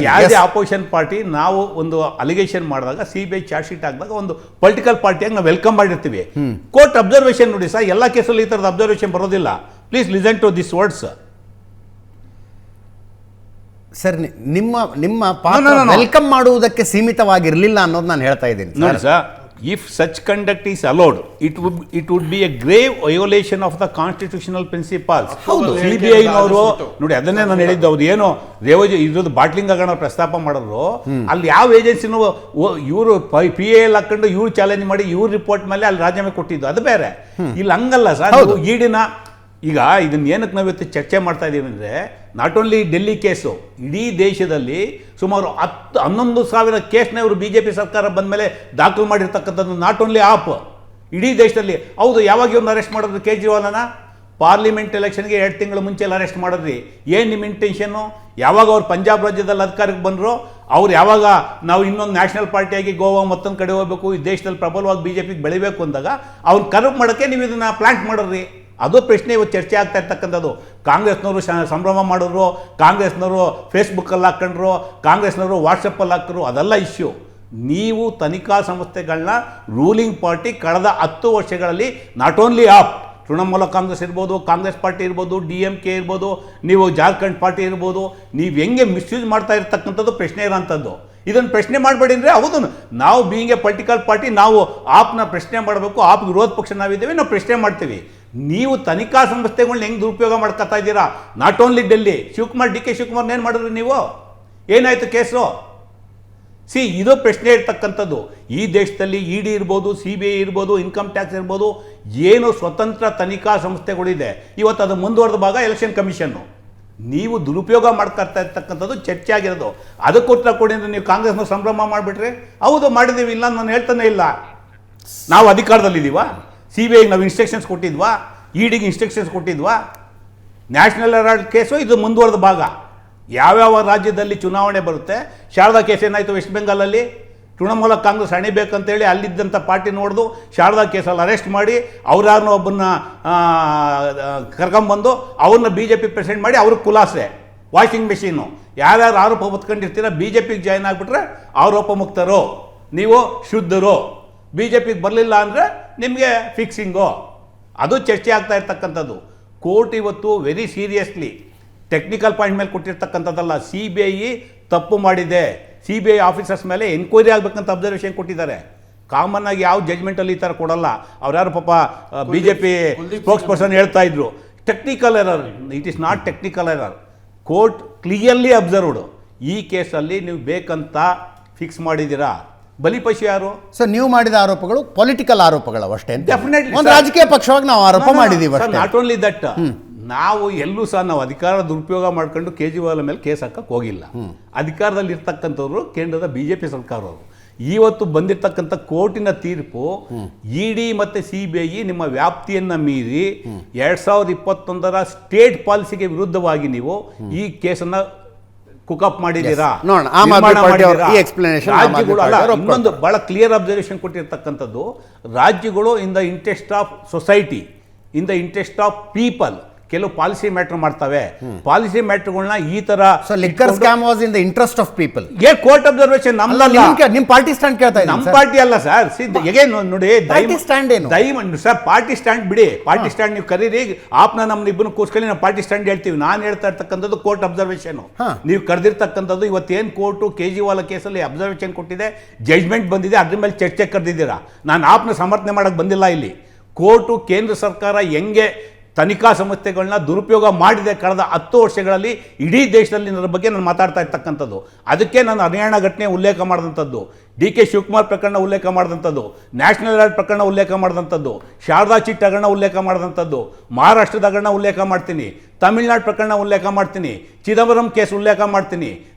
ಯಾವುದೇ ಆಪೋಸಿಷನ್ ಪಾರ್ಟಿ ನಾವು ಒಂದು ಅಲಿಗೇಷನ್ ಮಾಡಿದಾಗ CBI ಚಾರ್ಜ್ ಶೀಟ್ ಹಾಕಿದಾಗ ಒಂದು ಪೊಲಿಟಿಕಲ್ ಪಾರ್ಟಿಯಾಗಿ ನಾವು ವೆಲ್ಕಮ್ ಮಾಡಿರ್ತೀವಿ. ಕೋರ್ಟ್ ಅಬ್ಸರ್ವೇಷನ್ ನೋಡಿ ಸರ್, ಎಲ್ಲ ಕೇಸಲ್ಲಿ ಈ ಥರದ ಅಬ್ಸರ್ವೇಷನ್ ಬರೋದಿಲ್ಲ. Please listen to this words.
Sir, ನಿಮ್ಮ ವೆಲ್ಕಮ್ ಮಾಡುವುದಕ್ಕೆ ಸೀಮಿತವಾಗಿರಲಿಲ್ಲ ಅನ್ನೋದು ನಾನು ಹೇಳ್ತಾ ಇದ್ದೀನಿ.
ನೋಡಿ sir, if such conduct is allowed, it would be a grave violation of the constitutional principles. CBIನವರು ನೋಡಿ, ಅದನ್ನೇ ನಾನು ಹೇಳಿದ್ದು. ಅವ್ರು ಏನು ಇದ್ರದ್ದು ಬಾಟ್ಲಿಂಗ್ ಆಗೋಣ ಪ್ರಸ್ತಾಪ ಮಾಡಿದ್ರು, ಅಲ್ಲಿ ಯಾವ ಏಜೆನ್ಸಿನೂ ಇವರು PAL ಹಾಕೊಂಡು ಇವ್ರು ಚಾಲೆಂಜ್ ಮಾಡಿ ಇವ್ರ ರಿಪೋರ್ಟ್ ಮೇಲೆ ಅಲ್ಲಿ ರಾಜೀನಾಮೆ ಕೊಟ್ಟಿದ್ದು, ಅದು ಬೇರೆ. ಇಲ್ಲಿ ಹಂಗಲ್ಲ ಸರ್. ಈಡಿನ ಈಗ ಇದನ್ನ ಏನಕ್ಕೆ ನಾವಿವತ್ತು ಚರ್ಚೆ ಮಾಡ್ತಾ ಇದ್ದೀವಿ ಅಂದರೆ, ನಾಟ್ ಓನ್ಲಿ ಡೆಲ್ಲಿ ಕೇಸು, ಇಡೀ ದೇಶದಲ್ಲಿ ಸುಮಾರು 11,000 ಕೇಸ್ನ ಇವರು BJP ಸರ್ಕಾರ ಬಂದ ಮೇಲೆ ದಾಖಲು ಮಾಡಿರ್ತಕ್ಕಂಥದ್ದು. ನಾಟ್ ಓನ್ಲಿ ಆಪ್, ಇಡೀ ದೇಶದಲ್ಲಿ. ಹೌದು, ಯಾವಾಗ ಇವ್ರನ್ನ ಅರೆಸ್ಟ್ ಮಾಡಿದ್ರು ಕೇಜ್ರಿವಾಲನ? ಪಾರ್ಲಿಮೆಂಟ್ ಎಲೆಕ್ಷನ್ಗೆ 2 ತಿಂಗಳು ಮುಂಚೆ ಅರೆಸ್ಟ್ ಮಾಡಿದ್ರಿ. ಏನು ನಿಮ್ಮ ಇಂಟೆನ್ಷನ್ನು? ಯಾವಾಗ ಅವ್ರು ಪಂಜಾಬ್ ರಾಜ್ಯದಲ್ಲಿ ಅಧಿಕಾರಕ್ಕೆ ಬಂದರು, ಅವ್ರು ಯಾವಾಗ ನಾವು ಇನ್ನೊಂದು ನ್ಯಾಷನಲ್ ಪಾರ್ಟಿಯಾಗಿ ಗೋವಾ ಮತ್ತೊಂದು ಕಡೆ ಹೋಗಬೇಕು, ಈ ದೇಶದಲ್ಲಿ ಪ್ರಬಲವಾಗಿ BJPಗೆ ಬೆಳಿಬೇಕು ಅಂದಾಗ ಅವ್ರು ಕರಪ್ ಮಾಡೋಕ್ಕೆ ನೀವು ಇದನ್ನು ಪ್ಲಾಂಟ್ ಮಾಡಿದ್ರಿ. ಅದು ಪ್ರಶ್ನೆ ಇವತ್ತು ಚರ್ಚೆ ಆಗ್ತಾ ಇರ್ತಕ್ಕಂಥದ್ದು. ಕಾಂಗ್ರೆಸ್ನವರು ಸಂಭ್ರಮ ಮಾಡಿದ್ರು, ಕಾಂಗ್ರೆಸ್ನವರು ಫೇಸ್ಬುಕ್ಕಲ್ಲಿ ಹಾಕ್ಕೊಂಡ್ರು, ಕಾಂಗ್ರೆಸ್ನವರು ವಾಟ್ಸಪ್ಪಲ್ಲಿ ಹಾಕಿದ್ರು, ಅದೆಲ್ಲ ಇಶ್ಯೂ. ನೀವು ತನಿಖಾ ಸಂಸ್ಥೆಗಳನ್ನ ರೂಲಿಂಗ್ ಪಾರ್ಟಿ ಕಳೆದ 10 ವರ್ಷಗಳಲ್ಲಿ ನಾಟ್ ಓನ್ಲಿ ಆಪ್, ತೃಣಮೂಲ ಕಾಂಗ್ರೆಸ್ ಇರ್ಬೋದು, ಕಾಂಗ್ರೆಸ್ ಪಾರ್ಟಿ ಇರ್ಬೋದು, DMK ಇರ್ಬೋದು, ನೀವು ಜಾರ್ಖಂಡ್ ಪಾರ್ಟಿ ಇರ್ಬೋದು, ನೀವು ಹೆಂಗೆ ಮಿಸ್ಯೂಸ್ ಮಾಡ್ತಾ ಇರ್ತಕ್ಕಂಥದ್ದು ಪ್ರಶ್ನೆ ಇರೋಂಥದ್ದು. ಇದನ್ನು ಪ್ರಶ್ನೆ ಮಾಡಬೇಡಿ ಅಂದರೆ, ಹೌದು, ನಾವು ಬೀಯಿಂಗ್ ಎ ಪೊಲಿಟಿಕಲ್ ಪಾರ್ಟಿ ನಾವು ಆಪ್ನ ಪ್ರಶ್ನೆ ಮಾಡಬೇಕು. ಆಪ್ ವಿರೋಧ ಪಕ್ಷ ನಾವಿದ್ದೇವೆ, ನಾವು ಪ್ರಶ್ನೆ ಮಾಡ್ತೀವಿ. ನೀವು ತನಿಖಾ ಸಂಸ್ಥೆಗಳನ್ನ ಹೆಂಗೆ ದುರುಪಯೋಗ ಮಾಡ್ಕೊತಾ ಇದ್ದೀರಾ? ನಾಟ್ ಓನ್ಲಿ ಡೆಲ್ಲಿ, DK ಶಿವಕುಮಾರ್ನ ಏನು ಮಾಡಿದ್ರಿ ನೀವು? ಏನಾಯಿತು ಕೇಸು? ಇದು ಪ್ರಶ್ನೆ ಇರ್ತಕ್ಕಂಥದ್ದು. ಈ ದೇಶದಲ್ಲಿ ED ಇರ್ಬೋದು, CBI ಇರ್ಬೋದು, ಇನ್ಕಮ್ ಟ್ಯಾಕ್ಸ್ ಇರ್ಬೋದು, ಏನು ಸ್ವತಂತ್ರ ತನಿಖಾ ಸಂಸ್ಥೆಗಳಿದೆ. ಇವತ್ತು ಅದು ಮುಂದುವರೆದ ಭಾಗ ಎಲೆಕ್ಷನ್ ಕಮಿಷನ್ನು. ನೀವು ದುರುಪಯೋಗ ಮಾಡ್ಕೊತಾ ಇರ್ತಕ್ಕಂಥದ್ದು ಚರ್ಚೆ ಆಗಿರೋದು. ಅದಕ್ಕೆ ಉತ್ತರ ಕೊಡಿ ಅಂದರೆ ನೀವು ಕಾಂಗ್ರೆಸ್ನ ಸಂಭ್ರಮ ಮಾಡಿಬಿಟ್ರೆ, ಹೌದು ಮಾಡಿದ್ದೀವಿ, ಇಲ್ಲ ನಾನು ಹೇಳ್ತಾನೆ ಇಲ್ಲ. ನಾವು ಅಧಿಕಾರದಲ್ಲಿದ್ದೀವಾ? CBIಗೆ ನಾವು ಇನ್ಸ್ಟ್ರಕ್ಷನ್ಸ್ ಕೊಟ್ಟಿದ್ವಾ? EDಗೆ ಇನ್ಸ್ಟ್ರಕ್ಷನ್ಸ್ ಕೊಟ್ಟಿದ್ವಾ? ನ್ಯಾಷನಲ್ ಹೆರಾಲ್ಡ್ ಕೇಸು ಇದು ಮುಂದುವರೆದ ಭಾಗ. ಯಾವ್ಯಾವ ರಾಜ್ಯದಲ್ಲಿ ಚುನಾವಣೆ ಬರುತ್ತೆ, ಶಾರದಾ ಕೇಸ್ ಏನಾಯಿತು ವೆಸ್ಟ್ ಬೆಂಗಾಲಲ್ಲಿ, ತೃಣಮೂಲ ಕಾಂಗ್ರೆಸ್ ಹಣಿಬೇಕಂತೇಳಿ ಅಲ್ಲಿದ್ದಂಥ ಪಾರ್ಟಿ ನೋಡ್ದು ಶಾರದಾ ಕೇಸಲ್ಲಿ ಅರೆಸ್ಟ್ ಮಾಡಿ ಅವ್ರನ್ನ ಒಬ್ಬನ್ನ ಕರ್ಕೊಂಬಂದು ಅವ್ರನ್ನ BJP ಪ್ರೆಸಿಡೆಂಟ್ ಮಾಡಿ ಅವ್ರಿಗೆ ಖುಲಾಸೆ. ವಾಷಿಂಗ್ ಮೆಷೀನು, ಯಾರ್ಯಾರು ಆರೋಪ ಹೊತ್ಕೊಂಡಿರ್ತೀರ BJPಗೆ ಜಾಯ್ನ್ ಆಗಿಬಿಟ್ರೆ ಆರೋಪ ಮುಕ್ತರು, ನೀವು ಶುದ್ಧರು. BJPಗೆ ಬರಲಿಲ್ಲ ಅಂದರೆ ನಿಮಗೆ ಫಿಕ್ಸಿಂಗು. ಅದು ಚರ್ಚೆ ಆಗ್ತಾ ಇರ್ತಕ್ಕಂಥದ್ದು. ಕೋರ್ಟ್ ಇವತ್ತು ವೆರಿ ಸೀರಿಯಸ್ಲಿ ಟೆಕ್ನಿಕಲ್ ಪಾಯಿಂಟ್ ಮೇಲೆ ಕೊಟ್ಟಿರ್ತಕ್ಕಂಥದ್ದಲ್ಲ. CBI ತಪ್ಪು ಮಾಡಿದೆ, CBI ಆಫೀಸರ್ಸ್ ಮೇಲೆ ಎನ್ಕ್ವೈರಿ ಆಗಬೇಕಂತ ಅಬ್ಸರ್ವೇಷನ್ ಕೊಟ್ಟಿದ್ದಾರೆ. ಕಾಮನ್ ಆಗಿ ಯಾವ ಜಜ್ಮೆಂಟಲ್ಲಿ ಈ ಥರ ಕೊಡಲ್ಲ. ಅವ್ರು ಯಾರು ಪಾಪ BJP ಸ್ಪೋಕ್ಸ್ ಪರ್ಸನ್ ಹೇಳ್ತಾ ಇದ್ರು, technical error. It is not technical error. Court clearly observed. ಈ ಕೇಸಲ್ಲಿ ನೀವು ಬೇಕಂತ ಫಿಕ್ಸ್ ಮಾಡಿದ್ದೀರಾ. ಬಲಿಪಶು ಯಾರು?
ಸೊ ನೀವು ಮಾಡಿದ ಆರೋಪಗಳು ಪೊಲಿಟಿಕಲ್ ಆರೋಪಗಳು ಅಷ್ಟೇ.
ಡೆಫಿನೆಟ್ಲಿ
ಒಂದು ರಾಜಕೀಯ ಪಕ್ಷವಾಗಿ ನಾವು ಆರೋಪ ಮಾಡಿದ್ದೀವಿ.
ನಾಟ್ ಓನ್ಲಿ ದಟ್, ನಾವು ಎಲ್ಲೂ ಸಹ ನಾವು ಅಧಿಕಾರ ದುರುಪಯೋಗ ಮಾಡ್ಕೊಂಡು ಕೇಜ್ರಿವಾಲ್ ಮೇಲೆ ಕೇಸ್ ಹಾಕಕ್ಕೆ ಹೋಗಿಲ್ಲ. ಅಧಿಕಾರದಲ್ಲಿ ಇರ್ತಕ್ಕಂಥವ್ರು ಕೇಂದ್ರದ BJP ಸರ್ಕಾರವರು. ಇವತ್ತು ಬಂದಿರತಕ್ಕಂಥ ಕೋರ್ಟಿನ ತೀರ್ಪು ED ಮತ್ತು CBI ನಿಮ್ಮ ವ್ಯಾಪ್ತಿಯನ್ನು ಮೀರಿ 2021 ಸ್ಟೇಟ್ ಪಾಲಿಸಿಗೆ ವಿರುದ್ಧವಾಗಿ ನೀವು ಈ ಕೇಸನ್ನು ಕುಕಪ್ ಮಾಡಿದ್ದೀರಾ. ರಾಜ್ಯಗಳು ಅಲ್ಲ, ಇನ್ನೊಂದು ಬಹಳ ಕ್ಲಿಯರ್ ಅಬ್ಸರ್ವೇಷನ್ ಕೊಟ್ಟಿರ್ತಕ್ಕಂಥದ್ದು, ರಾಜ್ಯಗಳು in the interest of society, in the interest of people ಕೆಲವು ಪಾಲಿಸಿ ಮ್ಯಾಟರ್ ಮಾಡ್ತವೆ. ಪಾಲಿಸಿ ಮ್ಯಾಟರ್ಗಳನ್ನ ಈ ತರ
liquor scam was in the interest of people.
Court observation ನಮ್ಮಲ್ಲ,
ನಿಮ್ಮ ಪಾರ್ಟಿ ಸ್ಟ್ಯಾಂಡ್ ಕೇಳ್ತಾ ಇದ್ದೀನಿ.
ನಮ್ಮ ಪಾರ್ಟಿ ಅಲ್ಲ ಸರ್. ನೋಡಿ,
ಸ್ಟ್ಯಾಂಡ್ ಏನು
ದಯಮಾಡಿ ಸರ್, ಪಾರ್ಟಿ ಸ್ಟ್ಯಾಂಡ್ ಬಿಡಿ. ಪಾರ್ಟಿ ಸ್ಟ್ಯಾಂಡ್ ನೀವು ಕರೀರಿ, ಆಪ್ನ ನಮ್ಮ ಇಬ್ಬರು ಕೂರ್ಸ್ಕೊಳ್ಳಿ, ನಾವು ಪಾರ್ಟಿ ಸ್ಟ್ಯಾಂಡ್ ಹೇಳ್ತೀವಿ. ನಾನು ಹೇಳ್ತಾ ಇರ್ತಕ್ಕಂಥದ್ದು ಕೋರ್ಟ್ ಅಬ್ಸರ್ವೇಷನ್. ನೀವು ಕರೆದಿರ್ತಕ್ಕಂಥದ್ದು ಇವತ್ತೇನು ಕೋರ್ಟು ಕೇಜ್ರಿವಾಲ್ ಕೇಸಲ್ಲಿ ಅಬ್ಸರ್ವೇಷನ್ ಕೊಟ್ಟಿದೆ, ಜಜ್ಮೆಂಟ್ ಬಂದಿದೆ, ಅದ್ರ ಮೇಲೆ ಚರ್ಚೆ ಕರೆದಿದ್ದೀರಾ. ನಾನು ಆಪ್ನ ಸಮರ್ಥನೆ ಮಾಡಕ್ಕೆ ಬಂದಿಲ್ಲ ಇಲ್ಲಿ. ಕೋರ್ಟು ಕೇಂದ್ರ ಸರ್ಕಾರ ಹೆಂಗೆ ತನಿಖಾ ಸಂಸ್ಥೆಗಳನ್ನ ದುರುಪಯೋಗ ಮಾಡಿದೆ ಕಳೆದ 10 ವರ್ಷಗಳಲ್ಲಿ ಇಡೀ ದೇಶದಲ್ಲಿ ಇದರ ಬಗ್ಗೆ ನಾನು ಮಾತಾಡ್ತಾ ಇರ್ತಕ್ಕಂಥದ್ದು. ಅದಕ್ಕೆ ನಾನು ಹರಿಯಾಣ ಘಟನೆ ಉಲ್ಲೇಖ ಮಾಡಿದಂಥದ್ದು, ಡಿ ಕೆ ಶಿವಕುಮಾರ್ ಪ್ರಕರಣ ಉಲ್ಲೇಖ ಮಾಡಿದಂಥದ್ದು, ನ್ಯಾಷನಲ್ ಹೆರಾಲ್ಡ್ ಪ್ರಕರಣ ಉಲ್ಲೇಖ ಮಾಡಿದಂಥದ್ದು, ಶಾರದಾ ಚಿಟ್ ಹಗರಣ ಉಲ್ಲೇಖ ಮಾಡಿದಂಥದ್ದು, ಮಹಾರಾಷ್ಟ್ರದ ಹಗರಣ ಉಲ್ಲೇಖ ಮಾಡ್ತೀನಿ, ತಮಿಳ್ನಾಡು ಪ್ರಕರಣ ಉಲ್ಲೇಖ ಮಾಡ್ತೀನಿ, ಚಿದಂಬರಂ ಕೇಸ್ ಉಲ್ಲೇಖ ಮಾಡ್ತೀನಿ.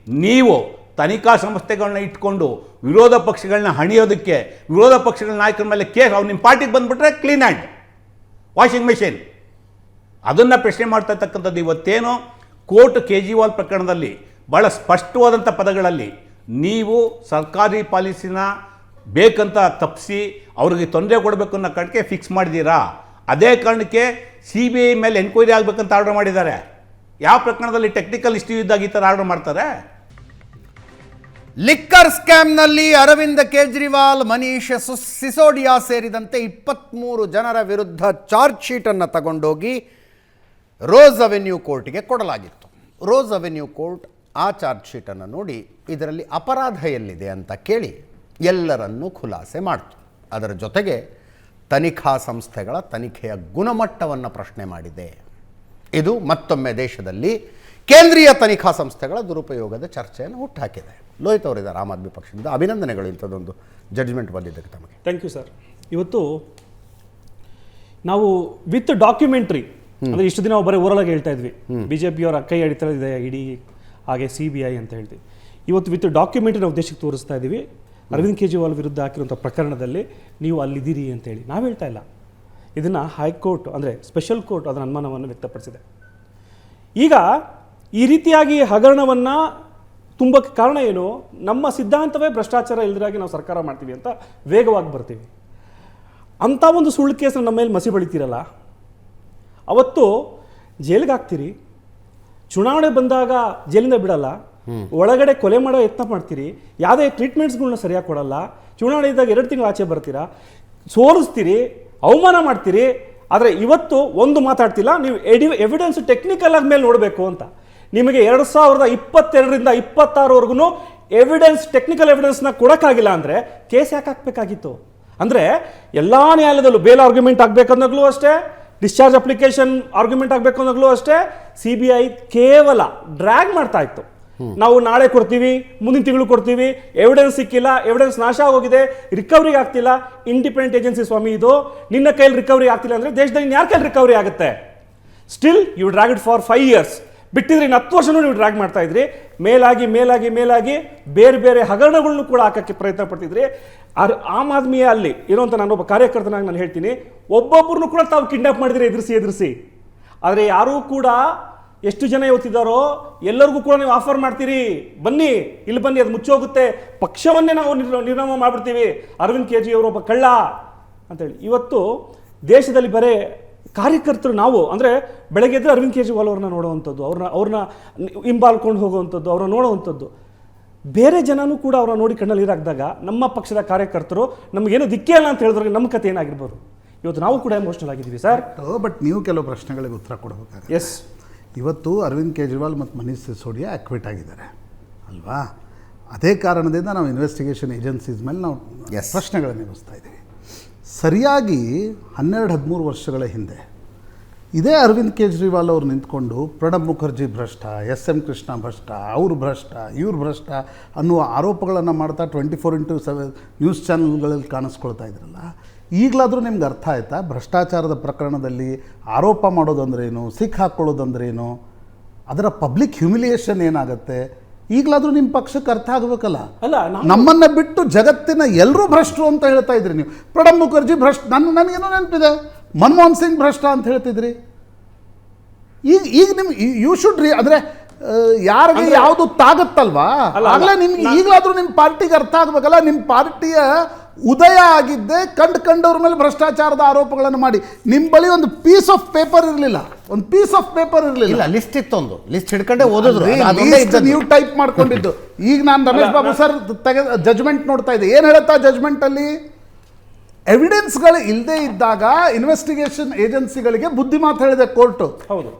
ನೀವು ತನಿಖಾ ಸಂಸ್ಥೆಗಳನ್ನ ಇಟ್ಕೊಂಡು ವಿರೋಧ ಪಕ್ಷಗಳನ್ನ ಹಣಿಯೋದಕ್ಕೆ, ವಿರೋಧ ಪಕ್ಷಗಳ ನಾಯಕರ ಮೇಲೆ ಕೇಸ್ ಅವ್ರು ನಿಮ್ಮ ಪಾರ್ಟಿಗೆ ಬಂದುಬಿಟ್ರೆ ಕ್ಲೀನ್ ಹ್ಯಾಂಡ್, ವಾಷಿಂಗ್ ಮೆಷಿನ್, ಅದನ್ನು ಪ್ರಶ್ನೆ ಮಾಡ್ತಾ ಇರ್ತಕ್ಕಂಥದ್ದು. ಇವತ್ತೇನೋ ಕೋರ್ಟ್ ಕೇಜ್ರಿವಾಲ್ ಪ್ರಕರಣದಲ್ಲಿ ಭಾಳ ಸ್ಪಷ್ಟವಾದಂಥ ಪದಗಳಲ್ಲಿ ನೀವು ಸರ್ಕಾರಿ ಪಾಲಿಸಿನ ಬೇಕಂತ ತಪ್ಪಿಸಿ ಅವ್ರಿಗೆ ತೊಂದರೆ ಕೊಡಬೇಕು ಅನ್ನೋ ಕಾರಣಕ್ಕೆ ಫಿಕ್ಸ್ ಮಾಡಿದ್ದೀರಾ. ಅದೇ ಕಾರಣಕ್ಕೆ CBI ಮೇಲೆ ಎನ್ಕ್ವೈರಿ ಆಗಬೇಕಂತ ಆರ್ಡರ್ ಮಾಡಿದ್ದಾರೆ. ಯಾವ ಪ್ರಕರಣದಲ್ಲಿ ಟೆಕ್ನಿಕಲ್ ಇಶ್ಯೂ ಇದ್ದಾಗ ಈ ಥರ ಆರ್ಡರ್ ಮಾಡ್ತಾರೆ?
ಲಿಕ್ಕರ್ ಸ್ಕ್ಯಾಮ್ನಲ್ಲಿ ಅರವಿಂದ್ ಕೇಜ್ರಿವಾಲ್, ಮನೀಶ್ ಸಿಸೋಡಿಯಾ ಸೇರಿದಂತೆ 23 ಜನರ ವಿರುದ್ಧ ಚಾರ್ಜ್ ಶೀಟನ್ನು ತಗೊಂಡೋಗಿ ರೋಸ್ ಅವೆನ್ಯೂ ಕೋರ್ಟ್ಗೆ ಕೊಡಲಾಗಿತ್ತು. ರೋಸ್ ಅವೆನ್ಯೂ ಕೋರ್ಟ್ ಆ ಚಾರ್ಜ್ ಶೀಟನ್ನು ನೋಡಿ ಇದರಲ್ಲಿ ಅಪರಾಧ ಎಲ್ಲಿದೆ ಅಂತ ಕೇಳಿ ಎಲ್ಲರನ್ನೂ ಖುಲಾಸೆ ಮಾಡಿತು. ಅದರ ಜೊತೆಗೆ ತನಿಖಾ ಸಂಸ್ಥೆಗಳ ತನಿಖೆಯ ಗುಣಮಟ್ಟವನ್ನು ಪ್ರಶ್ನೆ ಮಾಡಿದೆ. ಇದು ಮತ್ತೊಮ್ಮೆ ದೇಶದಲ್ಲಿ ಕೇಂದ್ರೀಯ ತನಿಖಾ ಸಂಸ್ಥೆಗಳ ದುರುಪಯೋಗದ ಚರ್ಚೆಯನ್ನು ಹುಟ್ಟುಹಾಕಿದೆ. ಲೋಹಿತ್ ಅವರಿದ್ದಾರೆ ಆಮ್ ಆದ್ಮಿ ಪಕ್ಷದಿಂದ. ಅಭಿನಂದನೆಗಳು ಇಂಥದ್ದೊಂದು ಜಡ್ಜ್ಮೆಂಟ್ ಬಂದಿದ್ದಕ್ಕೆ ತಮಗೆ.
Thank you sir. ಇವತ್ತು ನಾವು ವಿತ್ ಡಾಕ್ಯುಮೆಂಟ್ರಿ, ಅಂದರೆ ಇಷ್ಟು ದಿನ ನಾವು ಬರೀ ಓರಲಾಗಿ ಹೇಳ್ತಾ ಇದ್ವಿ, BJP ಅವರ ಕೈ ಹಿಡಿತಾ ಇದೆ ಇಡೀ, ಹಾಗೆ CBI ಅಂತ ಹೇಳ್ತೀವಿ. ಇವತ್ತು ವಿತ್ ಡಾಕ್ಯುಮೆಂಟ್ರಿ ನಾವು ದೇಶಕ್ಕೆ ತೋರಿಸ್ತಾ ಇದ್ದೀವಿ. ಅರವಿಂದ್ ಕೇಜ್ರಿವಾಲ್ ವಿರುದ್ಧ ಹಾಕಿರುವಂಥ ಪ್ರಕರಣದಲ್ಲಿ ನೀವು ಅಲ್ಲಿದ್ದೀರಿ ಅಂತೇಳಿ ನಾವು ಹೇಳ್ತಾ ಇಲ್ಲ. ಇದನ್ನು ಹೈಕೋರ್ಟ್ ಅಂದರೆ ಸ್ಪೆಷಲ್ ಕೋರ್ಟ್ ಅದರ ಅನುಮಾನವನ್ನು ವ್ಯಕ್ತಪಡಿಸಿದೆ. ಈಗ ಈ ರೀತಿಯಾಗಿ ಹಗರಣವನ್ನು ತುಂಬಕ್ಕೆ ಕಾರಣ ಏನು? ನಮ್ಮ ಸಿದ್ಧಾಂತವೇ ಭ್ರಷ್ಟಾಚಾರ ಇಲ್ದಿರಾಗಿ ನಾವು ಸರ್ಕಾರ ಮಾಡ್ತೀವಿ ಅಂತ ವೇಗವಾಗಿ ಬರ್ತೀವಿ. ಅಂಥ ಒಂದು ಸುಳ್ಳು ಕೇಸನ್ನು ನಮ್ಮ ಮೇಲೆ ಮಸಿ ಬಳಿತೀರಲ್ಲ, ಅವತ್ತು ಜೈಲಿಗೆ ಹಾಕ್ತೀರಿ, ಚುನಾವಣೆ ಬಂದಾಗ ಜೈಲಿಂದ ಬಿಡಲ್ಲ, ಒಳಗಡೆ ಕೊಲೆ ಮಾಡೋ ಯತ್ನ ಮಾಡ್ತೀರಿ, ಯಾವುದೇ ಟ್ರೀಟ್ಮೆಂಟ್ಸ್ಗಳನ್ನ ಸರಿಯಾಗಿ ಕೊಡಲ್ಲ, ಚುನಾವಣೆ ಇದ್ದಾಗ 2 ತಿಂಗಳು ಆಚೆ ಬರ್ತೀರಾ, ಸೋರಿಸ್ತೀರಿ, ಅವಮಾನ ಮಾಡ್ತೀರಿ. ಆದರೆ ಇವತ್ತು ಒಂದು ಮಾತಾಡ್ತಿಲ್ಲ, ನೀವು ಎವಿಡೆನ್ಸ್ ಟೆಕ್ನಿಕಲ್ ಆಗಿ ಮೇಲೆ ನೋಡಬೇಕು ಅಂತ. ನಿಮಗೆ 2022ರಿಂದ 2026ವರೆಗೂ ಎವಿಡೆನ್ಸ್, ಟೆಕ್ನಿಕಲ್ ಎವಿಡೆನ್ಸ್ನ ಕೊಡೋಕ್ಕಾಗಿಲ್ಲ ಅಂದರೆ ಕೇಸ್ ಯಾಕೆ ಹಾಕಬೇಕಾಗಿತ್ತು? ಅಂದರೆ ಎಲ್ಲ ನ್ಯಾಯಾಲಯದಲ್ಲೂ ಬೇಲ್ ಆರ್ಗ್ಯುಮೆಂಟ್ ಆಗಬೇಕಂದಾಗಲೂ ಅಷ್ಟೇ, ಡಿಸ್ಚಾರ್ಜ್ ಅಪ್ಲಿಕೇಶನ್ ಆರ್ಗ್ಯುಮೆಂಟ್ ಆಗಬೇಕು ಅಂದಾಗಲೂ ಅಷ್ಟೇ, CBI ಕೇವಲ ಡ್ರ್ಯಾಗ್ ಮಾಡ್ತಾ ಇತ್ತು. ನಾವು ನಾಳೆ ಕೊಡ್ತೀವಿ, ಮುಂದಿನ ತಿಂಗಳು ಕೊಡ್ತೀವಿ, ಎವಿಡೆನ್ಸ್ ಸಿಕ್ಕಿಲ್ಲ, ಎವಿಡೆನ್ಸ್ ನಾಶ ಆಗೋಗಿದೆ, ರಿಕವರಿಗೆ ಆಗ್ತಿಲ್ಲ. ಇಂಡಿಪೆಂಡೆಂಟ್ ಏಜೆನ್ಸಿ ಸ್ವಾಮಿ ಇದು, ನಿನ್ನ ಕೈಯಲ್ಲಿ ರಿಕವರಿ ಆಗ್ತಿಲ್ಲ ಅಂದರೆ ದೇಶದಲ್ಲಿ ಯಾರ ಕೈಲಿ ರಿಕವರಿ ಆಗುತ್ತೆ? Still you drag it for 5 years. ಬಿಟ್ಟಿದ್ರೆ 10 ವರ್ಷನೂ ನೀವು ಡ್ರ್ಯಾಗ್ ಮಾಡ್ತಾ ಇದ್ರಿ. ಮೇಲಾಗಿ ಬೇರೆ ಬೇರೆ ಹಗರಣಗಳನ್ನು ಕೂಡ ಹಾಕಕ್ಕೆ ಪ್ರಯತ್ನ ಪಡ್ತಿದ್ರಿ. ಆಮ್ ಆದ್ಮಿಯ ಅಲ್ಲಿ ಇರೋಂಥ ನಾನೊಬ್ಬ ಕಾರ್ಯಕರ್ತನಾಗಿ ನಾನು ಹೇಳ್ತೀನಿ, ಒಬ್ಬೊಬ್ಬರನ್ನು ಕೂಡ ತಾವು ಕಿಡ್ನಾಪ್ ಮಾಡಿದ್ರೆ ಎದುರಿಸಿ. ಆದರೆ ಯಾರೂ ಕೂಡ ಎಷ್ಟು ಜನ ಇವತ್ತಿದ್ದಾರೋ ಎಲ್ಲರಿಗೂ ಕೂಡ ನೀವು ಆಫರ್ ಮಾಡ್ತೀರಿ, ಬನ್ನಿ ಇಲ್ಲಿ ಬನ್ನಿ, ಅದು ಮುಚ್ಚೋಗುತ್ತೆ, ಪಕ್ಷವನ್ನೇ ನಾವು ನಿರ್ನಾಮ ಮಾಡಿಬಿಡ್ತೀವಿ, ಅರವಿಂದ್ ಕೇಜ್ರಿವಾಲ್ ಒಬ್ಬ ಕಳ್ಳ ಅಂತೇಳಿ. ಇವತ್ತು ದೇಶದಲ್ಲಿ ಬರೇ ಕಾರ್ಯಕರ್ತರು ನಾವು ಅಂದರೆ ಬೆಳಗ್ಗೆ ಎದ್ರೆ ಅರವಿಂದ್ ಕೇಜ್ರಿವಾಲ್ ಅವ್ರನ್ನ ನೋಡುವಂಥದ್ದು, ಅವ್ರನ್ನ ಹಿಂಬಾಲ್ಕೊಂಡು ಹೋಗುವಂಥದ್ದು, ಅವ್ರನ್ನ ನೋಡುವಂಥದ್ದು. ಬೇರೆ ಜನನೂ ಕೂಡ ಅವ್ರನ್ನ ನೋಡಿ ಕಣ್ಣಲ್ಲಿ ನೀರಾಕಿದಾಗ ನಮ್ಮ ಪಕ್ಷದ ಕಾರ್ಯಕರ್ತರು ನಮಗೇನು ದಿಕ್ಕೇ ಇಲ್ಲ ಅಂತ ಹೇಳಿದ್ರೆ ನಮ್ಮ ಕಥೆ ಏನಾಗಿರ್ಬೋದು? ಇವತ್ತು ನಾವು ಕೂಡ ಎಮೋಷನಲ್ ಆಗಿದ್ದೀವಿ ಸರ್.
ಬಟ್ ನೀವು ಕೆಲವು ಪ್ರಶ್ನೆಗಳಿಗೆ ಉತ್ತರ ಕೊಡಬೇಕಾಗುತ್ತೆ.
ಎಸ್,
ಇವತ್ತು ಅರವಿಂದ್ ಕೇಜ್ರಿವಾಲ್ ಮತ್ತು ಮನೀಶ್ ಸಿಸೋಡಿಯಾ ಅಕ್ವಿಟ್ ಆಗಿದ್ದಾರೆ ಅಲ್ವಾ? ಅದೇ ಕಾರಣದಿಂದ ನಾವು ಇನ್ವೆಸ್ಟಿಗೇಷನ್ ಏಜೆನ್ಸೀಸ್ ಮೇಲೆ ನಾವು ಪ್ರಶ್ನೆಗಳನ್ನು ಎದುರಿಸ್ತಾ ಇದ್ದೀವಿ. ಸರಿಯಾಗಿ 12-13 ವರ್ಷಗಳ ಹಿಂದೆ ಇದೇ ಅರವಿಂದ್ ಕೇಜ್ರಿವಾಲ್ ಅವರು ನಿಂತ್ಕೊಂಡು ಪ್ರಣಬ್ ಮುಖರ್ಜಿ ಭ್ರಷ್ಟ, SM ಕೃಷ್ಣ ಭ್ರಷ್ಟ, ಅವ್ರು ಭ್ರಷ್ಟ, ಇವ್ರು ಭ್ರಷ್ಟ ಅನ್ನುವ ಆರೋಪಗಳನ್ನು ಮಾಡ್ತಾ 24x7 ನ್ಯೂಸ್ ಚಾನಲ್ಗಳಲ್ಲಿ ಕಾಣಿಸ್ಕೊಳ್ತಾ ಇದ್ರಲ್ಲ. ಈಗಲಾದರೂ ನಿಮ್ಗೆ ಅರ್ಥ ಆಯ್ತಾ ಭ್ರಷ್ಟಾಚಾರದ ಪ್ರಕರಣದಲ್ಲಿ ಆರೋಪ ಮಾಡೋದಂದ್ರೇನು, ಸಿಕ್ ಹಾಕ್ಕೊಳ್ಳೋದಂದ್ರೇನು, ಅದರ ಪಬ್ಲಿಕ್ ಹ್ಯೂಮಿಲಿಯೇಷನ್ ಏನಾಗುತ್ತೆ? ಈಗಲಾದರೂ ನಿಮ್ಮ ಪಕ್ಷಕ್ಕೆ ಅರ್ಥ ಆಗಬೇಕಲ್ಲ.
ಅಲ್ಲ,
ನಮ್ಮನ್ನು ಬಿಟ್ಟು ಜಗತ್ತಿನ ಎಲ್ಲರೂ ಭ್ರಷ್ಟರು ಅಂತ ಹೇಳ್ತಾ ಇದ್ರಿ ನೀವು. ಪ್ರಣಬ್ ಮುಖರ್ಜಿ ಭ್ರಷ್ಟ, ನನಗೇನೋ ನೆನಪಿದೆ, ಮನಮೋಹನ್ ಸಿಂಗ್ ಭ್ರಷ್ಟ ಅಂತ ಹೇಳ್ತಿದ್ರಿ. ಈಗ ನಿಮ್ಗೆ ಯು ಶುಡ್ ಅಂದರೆ ಯಾರಿಗೆ ಯಾವುದು ತಾಗತ್ತಲ್ವಾ, ಆಗಲೇ ನಿಮ್ಗೆ ಈಗಲಾದರೂ ನಿಮ್ಮ ಪಾರ್ಟಿಗೆ ಅರ್ಥ ಆಗಬೇಕಲ್ಲ. ನಿಮ್ಮ ಪಾರ್ಟಿಯ ಉದಯ ಆಗಿದ್ದೆ ಕಂಡವ್ರ ಮೇಲೆ ಭ್ರಷ್ಟಾಚಾರದ ಆರೋಪಗಳನ್ನು ಮಾಡಿ. ನಿಮ್ಮ ಬಳಿ ಒಂದು ಪೀಸ್ ಆಫ್ ಪೇಪರ್ ಇರಲಿಲ್ಲ,
ಲಿಸ್ಟ್ ಇತ್ತು, ಒಂದು ಲಿಸ್ಟ್ ಹಿಡ್ಕೊಂಡೆ ಓದಿದ್ರು,
ನೀವು ಟೈಪ್ ಮಾಡ್ಕೊಂಡಿದ್ದು. ಈಗ ನಾನು ರಮೇಶ್ ಬಾಬು ಸರ್ ಜಜ್ಮೆಂಟ್ ನೋಡ್ತಾ ಇದ್ದೆ. ಏನು ಹೇಳುತ್ತಾ ಜಜ್ಮೆಂಟಲ್ಲಿ? ಎವಿಡೆನ್ಸ್ಗಳು ಇಲ್ಲದೆ ಇದ್ದಾಗ ಇನ್ವೆಸ್ಟಿಗೇಷನ್ ಏಜೆನ್ಸಿಗಳಿಗೆ ಬುದ್ಧಿ ಮಾತು ಹೇಳಿದೆ ಕೋರ್ಟು.
ಹೌದು,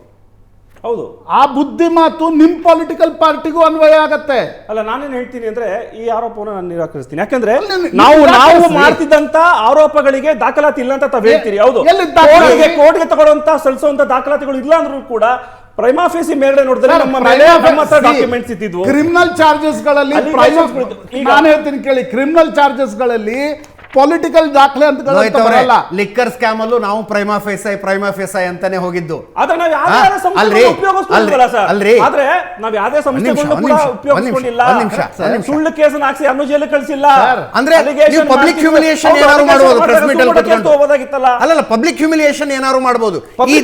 ಹೌದು.
ಆ ಬುದ್ಧಿ ಮಾತು ನಿಮ್ ಪೊಲಿಟಿಕಲ್ ಪಾರ್ಟಿಗೂ ಅನ್ವಯ ಆಗತ್ತೆ.
ಅಲ್ಲ, ನಾನೇನು ಹೇಳ್ತೀನಿ ಅಂದ್ರೆ ಈ ಆರೋಪವನ್ನು ನಾನು ನಿರಾಕರಿಸ್ತೀನಿ. ಯಾಕಂದ್ರೆ
ನೀವು
ನಾವು
ನಿರಾಕರಿಸಿ.
ಮಾಡ್ತಿದ್ದಂತ ಆರೋಪಗಳಿಗೆ ದಾಖಲಾತಿ ಇಲ್ಲ ಅಂತ ತಾವ್ ಹೇಳ್ತೀರಿ. ಹೌದು,
ಎಲ್ಲಿ ದಾಖಲಾತಿ?
ಕೋರ್ಟ್ಗೆ ತಗೊಳ್ಳುವಂತ ಸಲ್ಲಿಸುವಂತ ದಾಖಲಾತಿಗಳು ಇಲ್ಲ ಅಂದ್ರೂ ಕೂಡ ಪ್ರೈಮಾ ಫೇಸಿ ಮೇಲ್ಗಡೆ ನೋಡಿದ್ರೆ ನಮ್ಮ ಮೇಲೆ ಡಾಕ್ಯುಮೆಂಟ್ಸ್ ಇದ್ದಿದ್ವು.
ಕ್ರಿಮಿನಲ್ ಚಾರ್ಜಸ್ ಗಳಲ್ಲಿ ನಾನು ಹೇಳ್ತೀನಿ ಕೇಳಿ, ಕ್ರಿಮಿನಲ್ ಚಾರ್ಜಸ್ ಗಳಲ್ಲಿ ಪೊಲಿಟಿಕಲ್ ದಾಖಲೆ ಅಂತ ಬರಲ್ಲ.
ಲಿಕ್ಕರ್ ಸ್ಕ್ಯಾಮ್ ಅಲ್ಲೂ ನಾವು ಪ್ರೈಮಾ ಫೇಸೈ ಅಂತಾನೆ ಹೋಗಿದ್ದು.
ಆದ್ರೆ ನಾವು ಯಾವ್ದೇ ಸಂಸ್ಥೆಗಳನ್ನ ಉಪಯೋಗಿಸ್ಕೊಂಡಿಲ್ಲ ಸರ್. ಆದ್ರೆ ನಾವು ಯಾವ್ದೇ ಸಂಸ್ಥೆಗಳನ್ನ ಕೂಡ ಉಪಯೋಗಿಸ್ಕೊಂಡಿಲ್ಲ. ಸುಳ್ಳು ಕೇಸನ್ನ ಹಾಕ್ಸಿ ಅನ್ನೋ ಜೈಲು ಕಳಿಸಿಲ್ಲ.
ಅಂದ್ರೆ ನೀವು ಪಬ್ಲಿಕ್ ಹ್ಯೂಮಿಲಿಯೇಷನ್ ಏನಾದ್ರು ಮಾಡಬಹುದು, ಪ್ರೆಸ್ ಮೀಟ್ ಅಲ್ಲಿ
ಹೋಗೋದಾಗಿತ್ತಲ್ಲ.
ಅಲ್ಲ, ಪಬ್ಲಿಕ್ ಹ್ಯೂಮಿಲಿಯೇಷನ್ ಏನಾದ್ರು ಮಾಡಬಹುದು. ಈ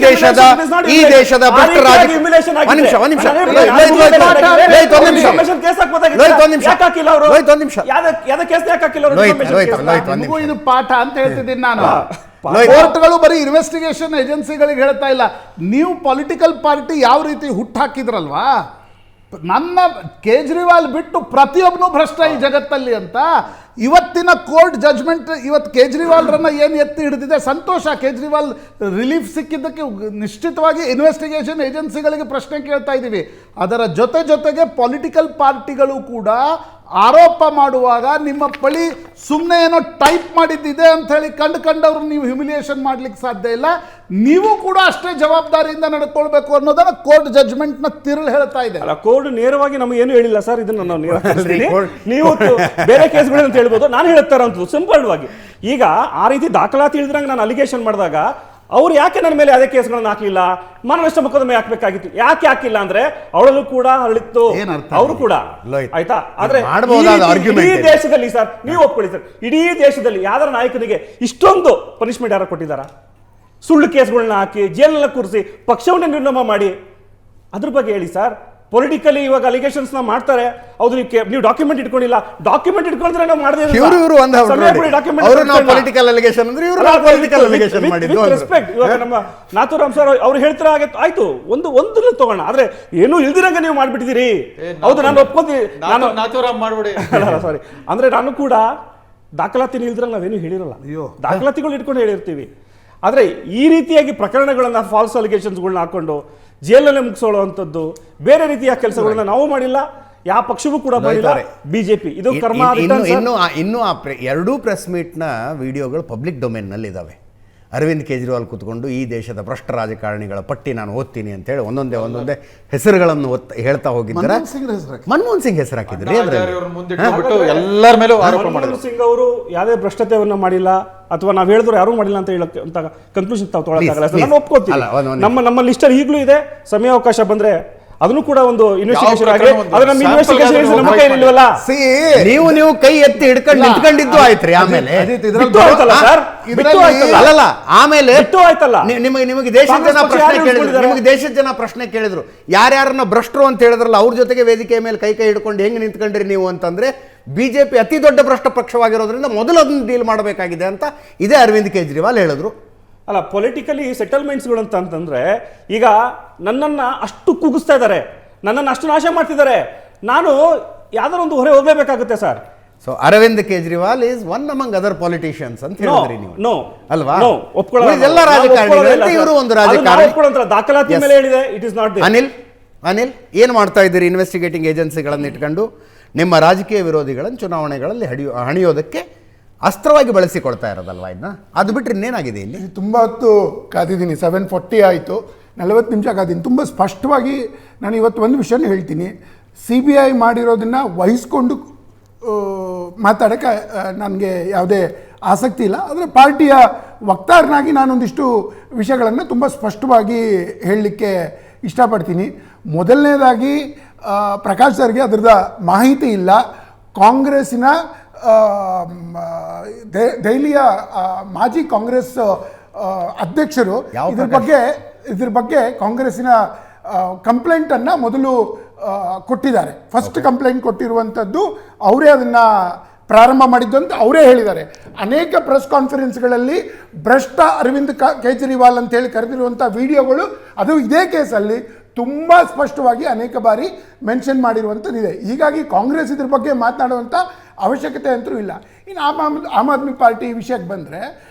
ದೇಶದ ಭ್ರಷ್ಟ ರಾಜಕೀಯ
ನಿಮಗೂ ಇದು ಪಾಠ ಅಂತ ಹೇಳ್ತಿದ್ದೀನಿ ನಾನು. ಕೋರ್ಟ್ಗಳು ಬರೀ ಇನ್ವೆಸ್ಟಿಗೇಷನ್ ಏಜೆನ್ಸಿಗಳಿಗೆ ಹೇಳ್ತಾ ಇಲ್ಲ. ನೀವು ಪೊಲಿಟಿಕಲ್ ಪಾರ್ಟಿ ಯಾವ ರೀತಿ ಹುಟ್ಟಾಕಿದ್ರಲ್ವಾ, ನನ್ನ ಕೇಜ್ರಿವಾಲ್ ಬಿಟ್ಟು ಪ್ರತಿಯೊಬ್ಬನು ಭ್ರಷ್ಟ ಈ ಜಗತ್ತಲ್ಲಿ ಅಂತ. ಇವತ್ತಿನ ಕೋರ್ಟ್ ಜಜ್ಮೆಂಟ್ ಇವತ್ತು ಕೇಜ್ರಿವಾಲ್ರನ್ನ ಏನು ಎತ್ತಿ ಹಿಡಿದಿದೆ, ಸಂತೋಷ. ಕೇಜ್ರಿವಾಲ್ ರಿಲೀಫ್ ಸಿಕ್ಕಿದ್ದಕ್ಕೆ ನಿಶ್ಚಿತವಾಗಿ ಇನ್ವೆಸ್ಟಿಗೇಷನ್ ಏಜೆನ್ಸಿಗಳಿಗೆ ಪ್ರಶ್ನೆ ಕೇಳ್ತಾ ಇದ್ದೀವಿ. ಅದರ ಜೊತೆಗೆ ಪೊಲಿಟಿಕಲ್ ಪಾರ್ಟಿಗಳು ಕೂಡ ಆರೋಪ ಮಾಡುವಾಗ ನಿಮ್ಮ ಬಳಿ ಸುಮ್ಮನೆ ಏನೋ ಟೈಪ್ ಮಾಡಿದ್ದಿದೆ ಅಂತ ಹೇಳಿ ಕಂಡವ್ರು ನೀವು ಹ್ಯುಮಿಲಿಯೇಷನ್ ಮಾಡ್ಲಿಕ್ಕೆ ಸಾಧ್ಯ ಇಲ್ಲ. ನೀವು ಕೂಡ ಅಷ್ಟೇ ಜವಾಬ್ದಾರಿಯಿಂದ ನಡ್ಕೊಳ್ಬೇಕು ಅನ್ನೋದನ್ನ ಕೋರ್ಟ್ ಜಜ್ಮೆಂಟ್ನ ತಿರುಳು ಹೇಳ್ತಾ ಇದೆ.
ಅಲ್ಲ, ಕೋರ್ಟ್ ನೇರವಾಗಿ ನಮಗೆ ಏನು ಹೇಳಿಲ್ಲ ಸರ್. ಇದನ್ನ ನಾವು ನಿರಾಕರಿಸ್ತೀನಿ. ನೀವು ಬೇರೆ ಕೇಸ್ಗಳು ಅಂತ ಹೇಳ್ಬೋದು, ನಾನು ಹೇಳ್ತಾರ ಅಂತ ಸಿಂಪಲ್ವಾಗಿ. ಈಗ ಆ ರೀತಿ ದಾಖಲಾತಿ ಹೇಳಿದ್ರಂಗೆ ನಾನು ಅಲಿಗೇಷನ್ ಮಾಡಿದಾಗ ಅವ್ರು ಯಾಕೆ ನನ್ನ ಮೇಲೆ ಅದೇ ಕೇಸ್ಗಳನ್ನ ಹಾಕಲಿಲ್ಲ, ಮಾನನಷ್ಟ ಮೊಕದ್ದಮೆ ಹಾಕಬೇಕಾಗಿತ್ತು. ಯಾಕೆ ಹಾಕಿಲ್ಲ ಅಂದ್ರೆ ಅವಳಲ್ಲೂ ಕೂಡ ಹರಳಿತ್ತು, ಅವರು ಕೂಡ ಆಯ್ತಾ. ಆದ್ರೆ ಇಡೀ ದೇಶದಲ್ಲಿ ಸರ್, ನೀವು ಒಪ್ಕೊಳ್ಳಿ ಸರ್, ಇಡೀ ದೇಶದಲ್ಲಿ ಯಾವ್ದಾರ ನಾಯಕನಿಗೆ ಇಷ್ಟೊಂದು ಪನಿಷ್ಮೆಂಟ್ ಯಾರು ಕೊಟ್ಟಿದ್ದಾರಾ? ಸುಳ್ಳು ಕೇಸ್ಗಳನ್ನ ಹಾಕಿ ಜೈಲನ್ನ ಕೂರಿಸಿ ಪಕ್ಷವನ್ನೇ ನಿರ್ನಾಮ ಮಾಡಿ, ಅದ್ರ ಬಗ್ಗೆ ಹೇಳಿ ಸರ್. ಪೊಲಿಟಿಕಲಿ ಇವಾಗ ಅಲಿಗೇಷನ್ಸ್ ಮಾಡ್ತಾರೆ. ಹೌದು, ನೀವು ಡಾಕ್ಯುಮೆಂಟ್ ಇಟ್ಕೊಂಡಿಲ್ಲ. ಡಾಕ್ಯುಮೆಂಟ್ ಇಟ್ಕೊಂಡ್ರೆ ನಾವು ಮಾಡಿದ್ರೆ ಇವಾಗ ನಮ್ಮ ನಾಥೂರಾಮ್ ಸರ್ ಅವ್ರು ಹೇಳ್ತಾರೆ ಆಯ್ತು, ಒಂದು ತಗೋಣ. ಆದ್ರೆ ಏನು ಇಲ್ದಿರಂಗ ನೀವು ಮಾಡ್ಬಿಟ್ಟಿದ್ದೀರಿ. ಹೌದು, ನಾನು ಒಪ್ಕೊಂತೀನಿ. ಸಾರಿ, ಅಂದ್ರೆ ನಾನು ಕೂಡ ದಾಖಲಾತಿ ಇಲ್ದಿರಂಗ ನಾವೇನು ಹೇಳಿರಲ್ಲ, ದಾಖಲಾತಿಗಳು ಇಟ್ಕೊಂಡು ಹೇಳಿರ್ತೀವಿ. ಆದ್ರೆ ಈ ರೀತಿಯಾಗಿ ಪ್ರಕರಣಗಳನ್ನ ಫಾಲ್ಸ್ ಅಲಿಗೇಷನ್ಸ್ಗಳನ್ನ ಹಾಕೊಂಡು ಜೈಲಲ್ಲೇ ಮುಗಿಸೋಳುವಂಥದ್ದು, ಬೇರೆ ರೀತಿಯ ಕೆಲಸಗಳನ್ನ ನಾವು ಮಾಡಿಲ್ಲ, ಯಾವ ಪಕ್ಷವೂ ಕೂಡ ಮಾಡಿಲ್ಲ. ಬಿಜೆಪಿ ಇದು ಕರ್ಮ.
ಇನ್ನು ಆ ಎರಡೂ ಪ್ರೆಸ್ ಮೀಟ್ನ ವಿಡಿಯೋಗಳು ಪಬ್ಲಿಕ್ ಡೊಮೇನ್ನಲ್ಲಿ ಇದ್ದಾವೆ. ಅರವಿಂದ್ ಕೇಜ್ರಿವಾಲ್ ಕೂತ್ಕೊಂಡು ಈ ದೇಶದ ಭ್ರಷ್ಟ ರಾಜಕಾರಣಿಗಳ ಪಟ್ಟಿ ನಾನು ಓದ್ತೀನಿ ಅಂತೇಳಿ ಒಂದೊಂದೇ ಹೆಸರುಗಳನ್ನು ಹೇಳ್ತಾ ಹೋಗಿದ್ದಾರೆ. ಮನಮೋಹನ್ ಸಿಂಗ್ ಹೆಸರು ಹಾಕಿದ್ರು.
ಎಲ್ಲರ ಮೇಲೂ ಆರೋಪ ಮಾಡಿದ್ರು.
ಮನಮೋಹನ್ ಸಿಂಗ್ ಅವರು ಯಾವುದೇ ಭ್ರಷ್ಟತೆಯನ್ನ ಮಾಡಿಲ್ಲ ಅಥವಾ ನಾವು ಹೇಳಿದ್ರು ಯಾರು ಮಾಡಿಲ್ಲ ಅಂತ ಹೇಳಕ್ಕೆ ಅಂತ ಕನ್ಕ್ಲೂಷನ್ ತಾವು ತೊಗೊಳಕ್ಕಾಗಲ್ಲ. ನಾನು ಒಪ್ಕೋತೀನಿ. ನಮ್ಮ ಲಿಸ್ಟಲ್ಲಿ ಈಗಲೂ ಇದೆ. ಸಮಯ ಅವಕಾಶ ಬಂದ್ರೆ ಅದನ್ನು ಕೂಡ ಒಂದು ಇನ್ವೆಸ್ಟಿಗೇಷನ್ ಆಗಿ ಅದು ನಮ್ಮ ಇನ್ವೆಸ್ಟಿಗೇಷನ್ ನಮ್ಮ ಕೈಯಲ್ಲಿಲ್ವಲ್ಲ.
ನೀವು ಕೈ ಎತ್ತಿ ಹಿಡ್ಕೊಂಡು ನಿಂತ್ಕೊಂಡಿದ್ದು ಆಯ್ತ್ರಿ. ಆಮೇಲೆ ಅಲ್ಲಲ್ಲ, ಆಮೇಲೆ ನಿಮಗೆ ದೇಶದ ಜನ ಪ್ರಶ್ನೆ ಕೇಳಿದ್ರು, ಯಾರ್ಯಾರನ್ನ ಭ್ರಷ್ಟರು ಅಂತ ಹೇಳಿದ್ರಲ್ಲ ಅವ್ರ ಜೊತೆಗೆ ವೇದಿಕೆಯ ಮೇಲೆ ಕೈ ಹಿಡ್ಕೊಂಡು ಹೆಂಗ್ ನಿಂತ್ಕೊಂಡ್ರಿ ನೀವು ಅಂತಂದ್ರೆ, ಬಿಜೆಪಿ ಅತಿ ದೊಡ್ಡ ಭ್ರಷ್ಟ ಪಕ್ಷವಾಗಿರೋದ್ರಿಂದ ಮೊದಲು ಅದನ್ನ ಡೀಲ್ ಮಾಡಬೇಕಾಗಿದೆ ಅಂತ ಇದೇ ಅರವಿಂದ್ ಕೇಜ್ರಿವಾಲ್ ಹೇಳಿದ್ರು.
ಅಲ್ಲ, ಪೊಲಿಟಿಕಲಿ ಸೆಟಲ್ಮೆಂಟ್ಸ್ಗಳು ಅಂತಂದ್ರೆ ಈಗ ನನ್ನನ್ನು ಅಷ್ಟು ಕುಗ್ಗಿಸ್ತಾ ಇದ್ದಾರೆ, ನನ್ನನ್ನು ಅಷ್ಟು ನಾಶ ಮಾಡ್ತಿದ್ದಾರೆ, ನಾನು ಯಾವ್ದಾರ ಒಂದು ಹೊರೆ ಹೋಗಲೇಬೇಕಾಗುತ್ತೆ sir.
So Arvind Kejriwal is one among other politicians ಅಂತ ಹೇಳಿದ್ರಿ ನೀವು.
ನೋ
ಅಲ್ವಾ?
ಎಲ್ಲ
ರಾಜಕಾರಣಿಗಳು ಇವರು ಒಂದು ರಾಜಕಾರಣಿ.
ದಾಖಲಾತಿ ಮೇಲೆ ಹೇಳಿದೆ, ಇಟ್ ಇಸ್ ನಾಟ್.
ಅನಿಲ್ ಏನು ಮಾಡ್ತಾ ಇದ್ದೀರಿ? ಇನ್ವೆಸ್ಟಿಗೇಟಿಂಗ್ ಏಜೆನ್ಸಿಗಳನ್ನು ಇಟ್ಕೊಂಡು ನಿಮ್ಮ ರಾಜಕೀಯ ವಿರೋಧಿಗಳನ್ನು ಚುನಾವಣೆಗಳಲ್ಲಿ ಹಣಿಯೋದಕ್ಕೆ ಅಸ್ತ್ರವಾಗಿ ಬಳಸಿಕೊಳ್ತಾ ಇರೋದಲ್ವಾ ಇದನ್ನ? ಅದು ಬಿಟ್ಟರೆ ಇನ್ನೇನಾಗಿದೆ ಇಲ್ಲಿ?
ತುಂಬ ಹೊತ್ತು ಕಾದಿದ್ದೀನಿ. 7:40 ಆಯಿತು, 40 ನಿಮಿಷ ಕಾದಿದ್ದೀನಿ. ತುಂಬ ಸ್ಪಷ್ಟವಾಗಿ ನಾನು ಇವತ್ತು ಒಂದು ವಿಷಯನ ಹೇಳ್ತೀನಿ. CBI ಮಾಡಿರೋದನ್ನು ವಹಿಸ್ಕೊಂಡು ಮಾತಾಡೋಕ್ಕೆ ನನಗೆ ಯಾವುದೇ ಆಸಕ್ತಿ ಇಲ್ಲ. ಆದರೆ ಪಾರ್ಟಿಯ ವಕ್ತಾರನಾಗಿ ನಾನೊಂದಿಷ್ಟು ವಿಷಯಗಳನ್ನು ತುಂಬ ಸ್ಪಷ್ಟವಾಗಿ ಹೇಳಲಿಕ್ಕೆ ಇಷ್ಟಪಡ್ತೀನಿ. ಮೊದಲನೇದಾಗಿ ಪ್ರಕಾಶ್ ಸರ್ಗೆ ಅದರದ ಮಾಹಿತಿ ಇಲ್ಲ. ಕಾಂಗ್ರೆಸ್ಸಿನ ದೆಹಲಿಯ ಮಾಜಿ ಕಾಂಗ್ರೆಸ್ ಅಧ್ಯಕ್ಷರು ಇದ್ರ ಬಗ್ಗೆ ಕಾಂಗ್ರೆಸ್ಸಿನ ಕಂಪ್ಲೇಂಟನ್ನು ಮೊದಲು ಕೊಟ್ಟಿದ್ದಾರೆ. ಫಸ್ಟ್ ಕಂಪ್ಲೇಂಟ್ ಕೊಟ್ಟಿರುವಂಥದ್ದು ಅವರೇ, ಅದನ್ನು ಪ್ರಾರಂಭ ಮಾಡಿದ್ದು ಅಂತ ಅವರೇ ಹೇಳಿದ್ದಾರೆ. ಅನೇಕ ಪ್ರೆಸ್ ಕಾನ್ಫರೆನ್ಸ್ಗಳಲ್ಲಿ ಭ್ರಷ್ಟ ಅರವಿಂದ್ ಕೇಜ್ರಿವಾಲ್ ಅಂತೇಳಿ ಕರೆದಿರುವಂಥ ವಿಡಿಯೋಗಳು ಅದು ಇದೇ ಕೇಸಲ್ಲಿ ತುಂಬ ಸ್ಪಷ್ಟವಾಗಿ ಅನೇಕ ಬಾರಿ ಮೆನ್ಷನ್ ಮಾಡಿರುವಂಥದ್ದಿದೆ. ಹೀಗಾಗಿ ಕಾಂಗ್ರೆಸ್ ಇದ್ರ ಬಗ್ಗೆ ಮಾತನಾಡುವಂಥ ಅವಶ್ಯಕತೆ ಅಂತೂ ಇಲ್ಲ. ಇನ್ನು ಆಮ್ ಆದ್ಮಿ ಪಾರ್ಟಿ ವಿಷಯಕ್ಕೆ ಬಂದರೆ,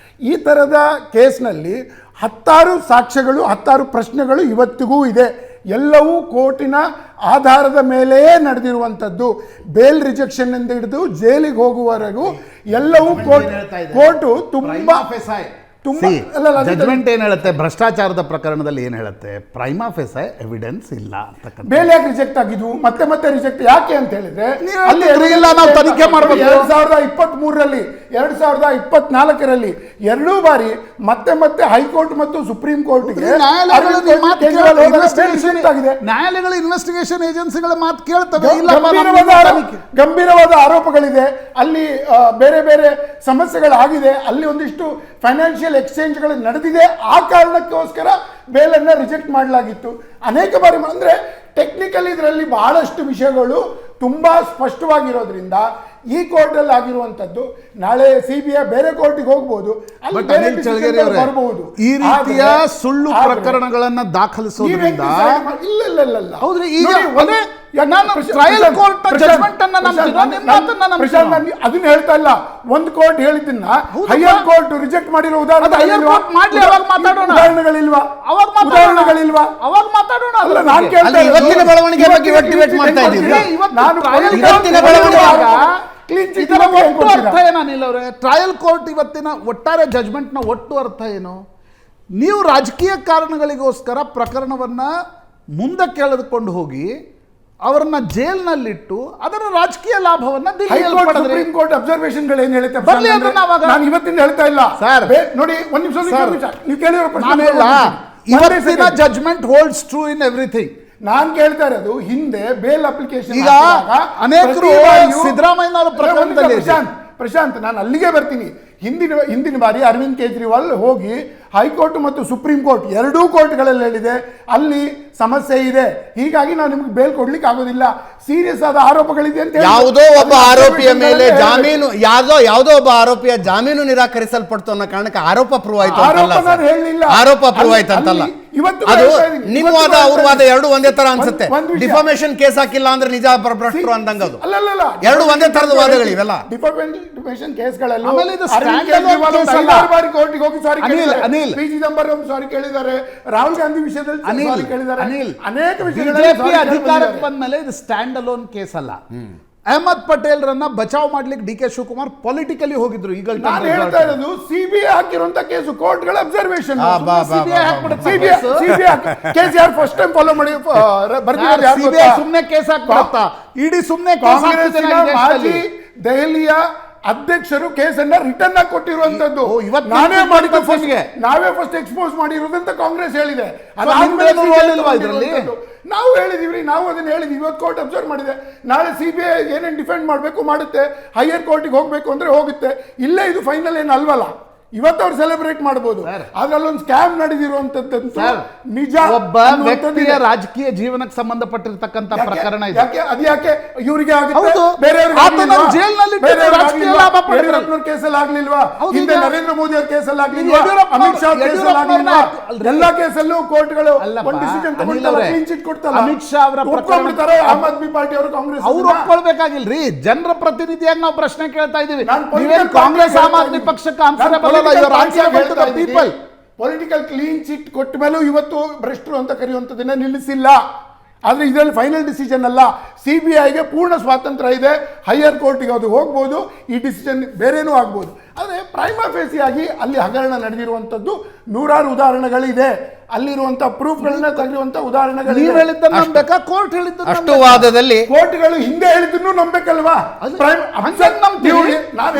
ಈ ಥರದ ಕೇಸ್ನಲ್ಲಿ 10 ಸಾಕ್ಷ್ಯಗಳು 10 ಪ್ರಶ್ನೆಗಳು ಇವತ್ತಿಗೂ ಇದೆ. ಎಲ್ಲವೂ ಕೋರ್ಟಿನ ಆಧಾರದ ಮೇಲೆಯೇ ನಡೆದಿರುವಂಥದ್ದು. ಬೇಲ್ ರಿಜೆಕ್ಷನ್ ಇಂದ ಹಿಡಿದು ಜೈಲಿಗೆ ಹೋಗುವವರೆಗೂ ಎಲ್ಲವೂ ಕೋರ್ಟು ತುಂಬಾ
ಜಡ್ಜ್ಮೆಂಟ್ ಏನ್ ಹೇಳುತ್ತೆ, ಭ್ರಷ್ಟಾಚಾರದ ಪ್ರಕರಣದಲ್ಲಿ ಏನ್ ಹೇಳುತ್ತೆ, ಪ್ರೈಮಾ ಫೇಸೆ ಎವಿಡೆನ್ಸ್ ಇಲ್ಲ ಅಂತಕ್ಕಂಥ.
ಬೇಲ್ ಯಾಕೆ ರಿಜೆಕ್ಟ್ ಆಗಿದ್ವು, ಮತ್ತೆ ರಿಜೆಕ್ಟ್ ಯಾಕೆ ಅಂತ ಹೇಳಿದ್ರೆ
ಅಲ್ಲಿ ನಾವು ತನಿಖೆ ಮಾಡಬೇಕು.
2023ರಲ್ಲಿ 2024ರಲ್ಲಿ ಎರಡೂ ಬಾರಿ ಮತ್ತೆ ಹೈಕೋರ್ಟ್ ಮತ್ತು ಸುಪ್ರೀಂ ಕೋರ್ಟ್ಗೆ
ನ್ಯಾಯಾಲಯಗಳ ಇನ್ವೆಸ್ಟಿಗೇಷನ್ ಏಜೆನ್ಸಿಗಳ ಮಾತು ಕೇಳ್ತವೆ.
ಗಂಭೀರವಾದ ಆರೋಪಗಳಿದೆ, ಅಲ್ಲಿ ಬೇರೆ ಬೇರೆ ಸಮಸ್ಯೆಗಳಾಗಿದೆ, ಅಲ್ಲಿ ಒಂದಿಷ್ಟು ಫೈನಾನ್ಷಿಯಲ್ ಎಕ್ಸ್ಚೇಂಜ್ಗಳು ನಡೆದಿದೆ. ಆ ಕಾರಣಕ್ಕೋಸ್ಕರ ಬೇಲನ್ನು ರಿಜೆಕ್ಟ್ ಮಾಡಲಾಗಿತ್ತು ಅನೇಕ ಬಾರಿ. ಅಂದರೆ ಟೆಕ್ನಿಕಲ್ ಇದರಲ್ಲಿ ಬಹಳಷ್ಟು ವಿಷಯಗಳು ತುಂಬಾ ಸ್ಪಷ್ಟವಾಗಿರೋದ್ರಿಂದ ಈ ಕೋರ್ಟಲ್ಲಿ ಆಗಿರುವಂಥದ್ದು ನಾಳೆ CBI ಬೇರೆ ಕೋರ್ಟಿಗೆ ಹೋಗ್ಬೋದು, ಅಲ್ಲಿ ಬರಬಹುದು.
ಈ ರೀತಿಯ ಸುಳ್ಳು ಪ್ರಕರಣಗಳನ್ನ ದಾಖಲಿಸೋದ್ರಿಂದ
ಹೌದ್ರಿ.
ಈಗ
ಅದನ್ನ ಹೇಳ್ತಾ ಇಲ್ಲ, ಒಂದು ಕೋರ್ಟ್ ಹೇಳಿದ್ದನ್ನ ಹೈಯರ್ ಕೋರ್ಟ್ ರಿಜೆಕ್ಟ್ ಮಾಡಿರೋ ಉದಾಹರಣೆಗಳಿಲ್ವಾ?
ಅವಾಗ ಮಾತಾಡೋಣ.
ನಾನು ಇವತ್ತಿನ ಬೆಳವಣಿಗೆ ಬಗ್ಗೆ ಡಿಬೇಟ್ ಮಾಡ್ತಾ ಇದ್ದೀವಿ.
ಟ್ರಯಲ್ ಕೋರ್ಟ್ ಇವತ್ತಿನ ಒಟ್ಟಾರೆ ಜಜ್ಮೆಂಟ್ ನ ಒಟ್ಟು ಅರ್ಥ ಏನು? ನೀವು ರಾಜಕೀಯ ಕಾರಣಗಳಿಗೋಸ್ಕರ ಪ್ರಕರಣವನ್ನ ಮುಂದಕ್ಕೆ ಎಳೆದುಕೊಂಡು ಹೋಗಿ ಅವರನ್ನ ಜೈಲ್ನಲ್ಲಿಟ್ಟು ಅದರ ರಾಜಕೀಯ ಲಾಭವನ್ನ
ಸುಪ್ರೀಂ ಕೋರ್ಟ್ ಅಬ್ಸರ್ವೇಷನ್ಗಳು ಏನ್ ಹೇಳುತ್ತೆ ನಾನು ಇವತ್ತಿಂದ ಹೇಳ್ತಾ ಇಲ್ಲ ಸರ್. ನೋಡಿ ಒಂದು ನಿಮಿಷ, ನೀವು ಕೇಳಿರೋ
ಇವತ್ತಿನ judgement holds true in everything.
ನಾನ್ ಕೇಳ್ತಾ ಇರೋದು ಹಿಂದೆ ಬೇಲ್ ಅಪ್ಲಿಕೇಶನ್
ಈಗ ಅನೇಕರು ಸಿದ್ದರಾಮಯ್ಯ ಪ್ರಕರಣದಲ್ಲಿ
ಪ್ರಶಾಂತ್ ನಾನು ಅಲ್ಲಿಗೆ ಬರ್ತೀನಿ. ಹಿಂದಿನ ಬಾರಿ ಅರವಿಂದ್ ಕೇಜ್ರಿವಾಲ್ ಹೋಗಿ ಹೈಕೋರ್ಟ್ ಮತ್ತು ಸುಪ್ರೀಂ ಕೋರ್ಟ್ ಎರಡೂ ಕೋರ್ಟ್ಗಳಲ್ಲಿ ಹೇಳಿದೆ ಅಲ್ಲಿ ಸಮಸ್ಯೆ ಇದೆ, ಹೀಗಾಗಿ ನಾವು ನಿಮ್ಗೆ ಬೇಲ್ ಕೊಡ್ಲಿಕ್ಕೆ ಆಗೋದಿಲ್ಲ, ಸೀರಿಯಸ್ ಆದ ಆರೋಪಗಳಿದೆ ಅಂತ.
ಯಾವುದೋ ಒಬ್ಬ ಆರೋಪಿಯ ಮೇಲೆ ಜಾಮೀನು ಯಾವುದೋ ಒಬ್ಬ ಆರೋಪಿಯ ಜಾಮೀನು ನಿರಾಕರಿಸಲ್ಪಡ್ತು ಅನ್ನೋ ಕಾರಣಕ್ಕೆ ಆರೋಪ ಪ್ರೂವ್ ಆಯ್ತು ಆರೋಪ ಪ್ರೂವ್ ಆಯ್ತು ಅಂತಲ್ಲ. ಅದು ನಿಮ್ಮ ವಾದ ಅವ್ರ ವಾದ ಎರಡು ಒಂದೇ ತರ ಅನ್ಸುತ್ತೆ. ಡಿಫಾಮೇಶನ್ ಕೇಸ್ ಹಾಕಿಲ್ಲ ಅಂದ್ರೆ ನಿಜ ಭ್ರಷ್ಟರು ಅಂದಂಗ ಅದು ಎರಡು ಒಂದೇ ತರದ ವಾದಗಳು ಇವೆಲ್ಲ.
ಡಿಫಾಮೇಶನ್ ಕೇಸ್ಗಳಲ್ಲಿ ಪಿ ಚಿದಂಬರಂ ಸಾರಿ ಕೇಳಿದ್ದಾರೆ, ರಾಹುಲ್ ಗಾಂಧಿ ವಿಷಯದಲ್ಲಿ ಸಾರಿ ಕೇಳಿದ್ದಾರೆ, ಅನೇಕ
ವಿಷಯಗಳಲ್ಲಿ ಅಧಿಕಾರಕ್ಕೆ ಬಂದ್ಮೇಲೆ ಇದು ಸ್ಟ್ಯಾಂಡ್ ಅಲೋನ್ ಕೇಸ್ ಅಲ್ಲ. ಅಹಮದ್ ಪಟೇಲ್ ರನ್ನ ಬಚಾವ್ ಮಾಡ್ಲಿಕ್ಕೆ DK ಶಿವಕುಮಾರ್ ಪೊಲಿಟಿಕಲಿ ಹೋಗಿದ್ರು. ಈಗ
ನಾನು ಹೇಳ್ತಾ ಇರೋದು CBI ಹಾಕಿರುವಂತ ಕೇಸು ಕೋರ್ಟ್ಗಳ observation. KCR first time follow ಮಾಡಿ
ಸುಮ್ನೆ ಕೇಸ್ ಹಾಕ್ಬಿಡುತ್ತಾ? ಇಡೀ ಸುಮ್ನೆ
ಮಾಜಿ ದೆಹಲಿಯ ಅಧ್ಯಕ್ಷರು ಕೇಸನ್ನ ರಿಟರ್ನ್ ಆಗಿ ಕೊಟ್ಟಿರುವಂತದ್ದು ನಾವೇ ಫಸ್ಟ್ ಎಕ್ಸ್ಪೋಸ್ ಮಾಡಿರೋದಂತ ಕಾಂಗ್ರೆಸ್ ಹೇಳಿದೆ. ನಾವು ಹೇಳಿದೀವಿ, ನಾವು ಅದನ್ನ ಹೇಳಿದ್ವಿ. ಇವತ್ತು ಕೋರ್ಟ್ ಅಬ್ಸರ್ವ್ ಮಾಡಿದೆ, ನಾಳೆ CBI ಏನೇನು ಡಿಫೆಂಡ್ ಮಾಡಬೇಕು ಮಾಡುತ್ತೆ, ಹೈಯರ್ ಕೋರ್ಟಿಗೆ ಹೋಗ್ಬೇಕು ಅಂದ್ರೆ ಹೋಗುತ್ತೆ. ಇಲ್ಲೇ ಇದು ಫೈನಲ್ ಏನು ಅಲ್ವಲ್ಲ, ಇವತ್ತು ಅವ್ರು ಸೆಲೆಬ್ರೇಟ್ ಮಾಡಬಹುದು. ಅದ್ರಲ್ಲೊಂದು ಸ್ಕ್ಯಾಮ್ ನಡೆದಿರುವಂತದ್ದು ನಿಜ.
ಒಬ್ಬ ವ್ಯಕ್ತಿಯ ರಾಜಕೀಯ ಜೀವನಕ್ಕೆ ಸಂಬಂಧಪಟ್ಟಿರ್ತಕ್ಕಂಥ ಪ್ರಕರಣ ಇದೆ.
ಅದ್ಯಾಕೆ ಇವರಿಗೆ ಕೇಸಲ್ಲಿ ಆಗ್ಲಿಲ್ವಾ? ಹಿಂದೆ ನರೇಂದ್ರ ಮೋದಿ ಅವ್ರ ಕೇಸಲ್ಲಿ ಆಗ್ಲಿಲ್ವಾ? ಅಮಿತ್ ಶಾ ಕೇಸಲ್ಲಿ ಆಗ್ಲಿಲ್ವಾ? ಎಲ್ಲಾ ಕೇಸಲ್ಲೂ ಕೋರ್ಟ್ಗಳು ಡಿಸಿಷನ್ ಕೊಡ್ತಾರೆ.
ಅಮಿತ್ ಶಾ ಅವರ
ಆಮ್ ಆದ್ಮಿ ಪಾರ್ಟಿ ಅವರು ಕಾಂಗ್ರೆಸ್
ಅವ್ರು ಒಪ್ಕೊಳ್ಬೇಕಾಗಿಲ್ರಿ. ಜನರ ಪ್ರತಿನಿಧಿಯಾಗಿ ನಾವು ಪ್ರಶ್ನೆ ಕೇಳ್ತಾ ಇದೀವಿ. ಕಾಂಗ್ರೆಸ್ ಆಮ್ ಆದ್ಮಿ ಪಕ್ಷಕ್ಕೆ ಆನ್ಸರ್
ಪೊಲಿಟಿಕಲ್ ಕ್ಲೀನ್ ಚಿಟ್ ಕೊಟ್ಟ ಮೇಲೂ ಇವತ್ತು ಭ್ರಷ್ಟರು ಅಂತ ಕರೆಯುವಂಥದ್ದನ್ನ ನಿಲ್ಲಿಸಿಲ್ಲ. ಆದರೆ ಇದರಲ್ಲಿ ಫೈನಲ್ ಡಿಸಿಷನ್ ಅಲ್ಲ. CBIಗೆ ಪೂರ್ಣ ಸ್ವಾತಂತ್ರ್ಯ ಇದೆ, ಹೈಯರ್ ಕೋರ್ಟಿಗೆ ಅದು ಹೋಗ್ಬೋದು, ಈ ಡಿಸಿಷನ್ ಬೇರೇನೂ ಆಗ್ಬೋದು. ಆದರೆ ಪ್ರೈಮಾ ಫೇಸಿಯಾಗಿ ಅಲ್ಲಿ ಹಗರಣ ನಡೆದಿರುವಂಥದ್ದು ನೂರಾರು ಉದಾಹರಣೆಗಳಿದೆ. ಅಲ್ಲಿರುವಂಥ ಪ್ರೂಫ್ಗಳನ್ನ ತೆಗೆಯುವಂಥ ಉದಾಹರಣೆಗಳು.
ನೀವು ಹೇಳಿದ್ದನ್ನು ನಂಬೇಕಾ, ಕೋರ್ಟ್ ಹೇಳಿದ್ದು
ಅಷ್ಟು ವಾದದಲ್ಲಿ
ಕೋರ್ಟ್ಗಳು ಹಿಂದೆ ಹೇಳಿದ್ದನ್ನು ನಂಬೇಕಲ್ವಾ?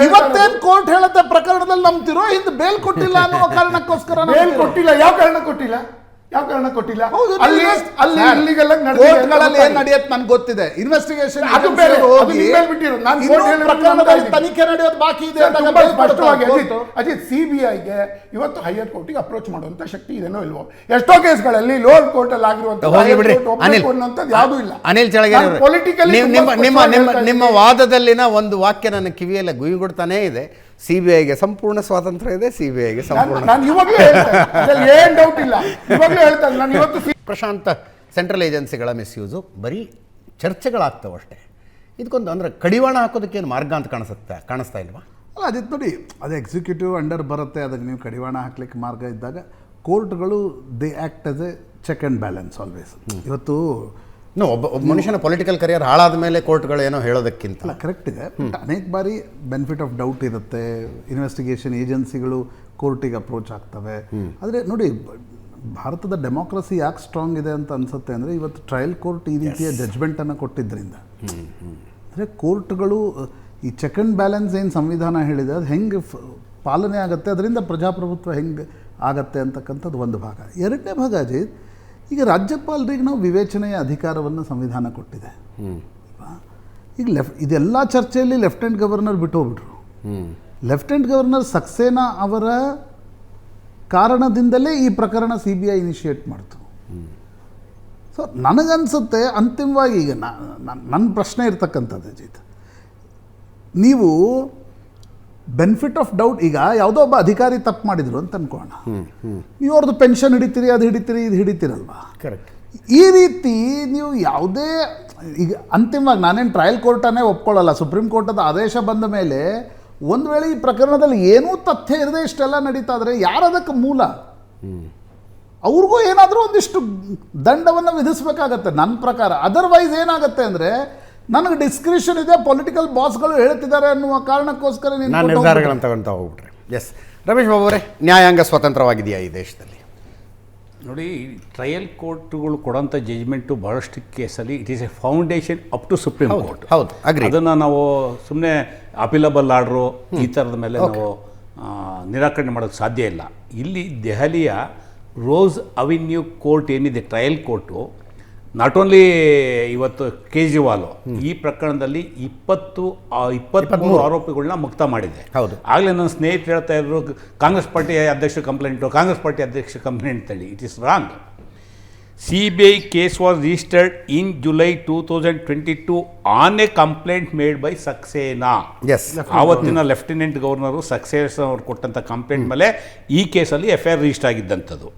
ಇವತ್ತೇನು ಕೋರ್ಟ್ ಹೇಳುತ್ತೆ ಪ್ರಕರಣದಲ್ಲಿ ನಂಬ್ತಿರೋ, ಹಿಂದೆ ಬೇಲ್ ಕೊಟ್ಟಿಲ್ಲ ಅನ್ನೋ ಕಾರಣಕ್ಕೋಸ್ಕರ
ಬೇಲ್ ಕೊಟ್ಟಿಲ್ಲ. ಯಾವ ಕಾರಣ ಕೊಟ್ಟಿಲ್ಲ?
ನಡೆಯುತ್ತೆ ನನ್ಗೆ ಗೊತ್ತಿದೆ. ಇನ್ವೆಸ್ಟಿಗೇಷನ್ ತನಿಖೆ ನಡೆಯೋದು ಬಾಕಿ ಇದೆ.
ಅಜಿತ್, CBIಗೆ ಇವತ್ತು ಹೈಯರ್ ಕೋರ್ಟಿಗೆ ಅಪ್ರೋಚ್ ಮಾಡುವಂತ ಶಕ್ತಿ ಇದೆನೋ ಇಲ್ವೋ? ಎಷ್ಟೋ ಕೇಸ್ಗಳಲ್ಲಿ ಲೋವರ್ ಕೋರ್ಟ್ ಅಲ್ಲಿ ಆಗಿರುವಂತದ್ದು ಯಾವುದೂ ಇಲ್ಲ.
ಅನಿಲ್ ಚಳಗೇರಿ, ಪೊಲಿಟಿಕಲಿ ನಿಮ್ಮ ವಾದದಲ್ಲಿನ ಒಂದು ವಾಕ್ಯ ನನ್ನ ಕಿವಿಯಲ್ಲ ಗುಯ್ಗುಡ್ತಾನೇ ಇದೆ. CBIಗೆ ಸಂಪೂರ್ಣ ಸ್ವಾತಂತ್ರ್ಯ ಇದೆ, CBIಗೆ ಸಂಪೂರ್ಣ.
ಏನ್ ಡೌಟ್ ಇಲ್ಲ, ಇವಾಗಲೂ ಹೇಳ್ತಾ ನಾನು ಇವತ್ತು.
ಪ್ರಶಾಂತ್, ಸೆಂಟ್ರಲ್ ಏಜೆನ್ಸಿಗಳ ಮಿಸ್ಯೂಸು ಬರೀ ಚರ್ಚೆಗಳಾಗ್ತವೆ ಅಷ್ಟೇ. ಇದಕ್ಕೊಂದು ಅಂದರೆ ಕಡಿವಾಣ ಹಾಕೋದಕ್ಕೇನು ಮಾರ್ಗ ಅಂತ ಕಾಣಿಸ್ತಾ ಇಲ್ವಾ?
ಅಲ್ಲ, ಅದಿತ್ತು ನೋಡಿ, ಅದು ಎಕ್ಸಿಕ್ಯೂಟಿವ್ ಅಂಡರ್ ಬರುತ್ತೆ. ಅದಕ್ಕೆ ನೀವು ಕಡಿವಾಣ ಹಾಕ್ಲಿಕ್ಕೆ ಮಾರ್ಗ ಇದ್ದಾಗ ಕೋರ್ಟ್ಗಳು they act as a check and balance always. ಇವತ್ತು
ಒಬ್ಬ ಮನುಷ್ಯನ ಪೊಲಿಟಿಕಲ್ ಕರಿಯರ್ ಹಾಳಾದ ಮೇಲೆ ಕೋರ್ಟ್ಗಳು ಏನೋ ಹೇಳೋದಕ್ಕಿಂತ
ಅಲ್ಲ, ಕರೆಕ್ಟ್ ಇದೆ. ಬಟ್ ಅನೇಕ ಬಾರಿ ಬೆನಿಫಿಟ್ ಆಫ್ ಡೌಟ್ ಇರುತ್ತೆ, ಇನ್ವೆಸ್ಟಿಗೇಷನ್ ಏಜೆನ್ಸಿಗಳು ಕೋರ್ಟಿಗೆ ಅಪ್ರೋಚ್ ಆಗ್ತವೆ. ಆದರೆ ನೋಡಿ, ಭಾರತದ ಡೆಮೋಕ್ರಸಿ ಯಾಕೆ ಸ್ಟ್ರಾಂಗ್ ಇದೆ ಅಂತ ಅನಿಸುತ್ತೆ ಅಂದರೆ, ಇವತ್ತು ಟ್ರಯಲ್ ಕೋರ್ಟ್ ಈ ರೀತಿಯ ಜಡ್ಜ್ಮೆಂಟನ್ನು ಕೊಟ್ಟಿದ್ದರಿಂದ. ಅಂದರೆ ಕೋರ್ಟ್ಗಳು ಈ ಚೆಕ್ ಆ್ಯಂಡ್ ಬ್ಯಾಲೆನ್ಸ್ ಏನು ಸಂವಿಧಾನ ಹೇಳಿದೆ ಅದು ಹೆಂಗೆ ಪಾಲನೆ ಆಗುತ್ತೆ, ಅದರಿಂದ ಪ್ರಜಾಪ್ರಭುತ್ವ ಹೆಂಗೆ ಆಗತ್ತೆ ಅಂತಕ್ಕಂಥದ್ದು ಒಂದು ಭಾಗ. ಎರಡನೇ ಭಾಗ ಅಜಿತ್, ಈಗ ರಾಜ್ಯಪಾಲರಿಗೆ ನಾವು ವಿವೇಚನೆಯ ಅಧಿಕಾರವನ್ನು ಸಂವಿಧಾನ ಕೊಟ್ಟಿದೆ. ಈಗ ಇದೆಲ್ಲ ಚರ್ಚೆಯಲ್ಲಿ ಲೆಫ್ಟಿನೆಂಟ್ ಗವರ್ನರ್ ಬಿಟ್ಟು ಹೋಗ್ಬಿಟ್ರು. ಲೆಫ್ಟಿನೆಂಟ್ ಗವರ್ನರ್ ಸಕ್ಸೇನಾ ಅವರ ಕಾರಣದಿಂದಲೇ ಈ ಪ್ರಕರಣ CBI ಇನಿಷಿಯೇಟ್ ಮಾಡ್ತು. ಸೊ ನನಗನ್ಸುತ್ತೆ ಅಂತಿಮವಾಗಿ ಈಗ ನನ್ನ ಪ್ರಶ್ನೆ ಇರ್ತಕ್ಕಂಥದ್ದು ಅಜಿತ್, ನೀವು ಬೆನಿಫಿಟ್ ಆಫ್ ಡೌಟ್, ಈಗ ಯಾವುದೋ ಒಬ್ಬ ಅಧಿಕಾರಿ ತಪ್ಪು ಮಾಡಿದ್ರು ಅಂತ ಅನ್ಕೋಣ, ನೀವು ಅವ್ರದ್ದು ಪೆನ್ಷನ್ ಹಿಡಿತೀರಿ, ಅದು ಹಿಡಿತೀರಿ, ಇದು ಹಿಡಿತೀರಲ್ವಾ?
ಕರೆಕ್ಟ್.
ಈ ರೀತಿ ನೀವು ಯಾವುದೇ, ಈಗ ಅಂತಿಮವಾಗಿ ನಾನೇನು ಟ್ರಯಲ್ ಕೋರ್ಟನ್ನೇ ಒಪ್ಕೊಳ್ಳಲ್ಲ, ಸುಪ್ರೀಂ ಕೋರ್ಟದ ಆದೇಶ ಬಂದ ಮೇಲೆ ಒಂದು ವೇಳೆ ಈ ಪ್ರಕರಣದಲ್ಲಿ ಏನೂ ತಥ್ಯ ಇರದೆ ಇಷ್ಟೆಲ್ಲ ನಡೀತಾ ಇದ್ರೆ ಯಾರದಕ್ಕೆ ಮೂಲ? ಅವ್ರಿಗೂ ಏನಾದರೂ ಒಂದಿಷ್ಟು ದಂಡವನ್ನು ವಿಧಿಸಬೇಕಾಗತ್ತೆ ನನ್ನ ಪ್ರಕಾರ. ಅದರ್ವೈಸ್ ಏನಾಗುತ್ತೆ ಅಂದರೆ, ನನಗೆ ಡಿಸ್ಕ್ರಿಷನ್ ಇದೆ, ಪೊಲಿಟಿಕಲ್ ಬಾಸ್ಗಳು ಹೇಳ್ತಿದ್ದಾರೆ ಅನ್ನುವ ಕಾರಣಕ್ಕೋಸ್ಕರ
ನಾನು ನಿರ್ಧಾರಗಳನ್ನು ತಗೊಳ್ತಾ ಹೋಗ್ಬಿಟ್ರೆ. ಎಸ್, ರಮೇಶ್ ಬಾಬು ಅವರೇ, ನ್ಯಾಯಾಂಗ ಸ್ವತಂತ್ರವಾಗಿದೆಯಾ ಈ ದೇಶದಲ್ಲಿ?
ನೋಡಿ, ಟ್ರಯಲ್ ಕೋರ್ಟ್ಗಳು ಕೊಡೋಂಥ ಜಜ್ಮೆಂಟು ಭಾಳಷ್ಟು ಕೇಸಲ್ಲಿ it is a foundation up to supreme court.
ಹೌದು, ಅಗ್ರಿ.
ಅದನ್ನು ನಾವು ಸುಮ್ಮನೆ ಅಪಿಲಬಲ್ ಆರ್ಡ್ರು ಈ ಥರದ ಮೇಲೆ ನಾವು ನಿರಾಕರಣೆ ಮಾಡೋಕ್ಕೆ ಸಾಧ್ಯ ಇಲ್ಲ. ಇಲ್ಲಿ ದೆಹಲಿಯ ರೋಸ್ ಅವೆನ್ಯೂ ಕೋರ್ಟ್ ಏನಿದೆ, ಟ್ರಯಲ್ ಕೋರ್ಟು, ನಾಟ್ ಓನ್ಲಿ ಇವತ್ತು ಕೇಜ್ರಿವಾಲ್ ಈ ಪ್ರಕರಣದಲ್ಲಿ 23 ಆರೋಪಿಗಳನ್ನ ಮುಕ್ತ ಮಾಡಿದೆ.
ಹೌದು.
ಆಗಲೇ ನನ್ನ ಸ್ನೇಹಿತರು ಹೇಳ್ತಾ ಇದ್ರು, ಕಾಂಗ್ರೆಸ್ ಪಾರ್ಟಿ ಅಧ್ಯಕ್ಷ ಕಂಪ್ಲೇಂಟ್ ತಳಿ. It is wrong. CBI case was registered in July 2022 on a complaint made by Saxena.
Yes,
ಆವತ್ತಿನ ಲೆಫ್ಟಿನೆಂಟ್ ಗವರ್ನರು ಸಕ್ಸೇನಾ ಅವರು ಕೊಟ್ಟಂಥ ಕಂಪ್ಲೇಂಟ್ ಮೇಲೆ ಈ ಕೇಸಲ್ಲಿ FIR ರಿಜಿಸ್ಟರ್ ಆಗಿದ್ದಂಥದ್ದು.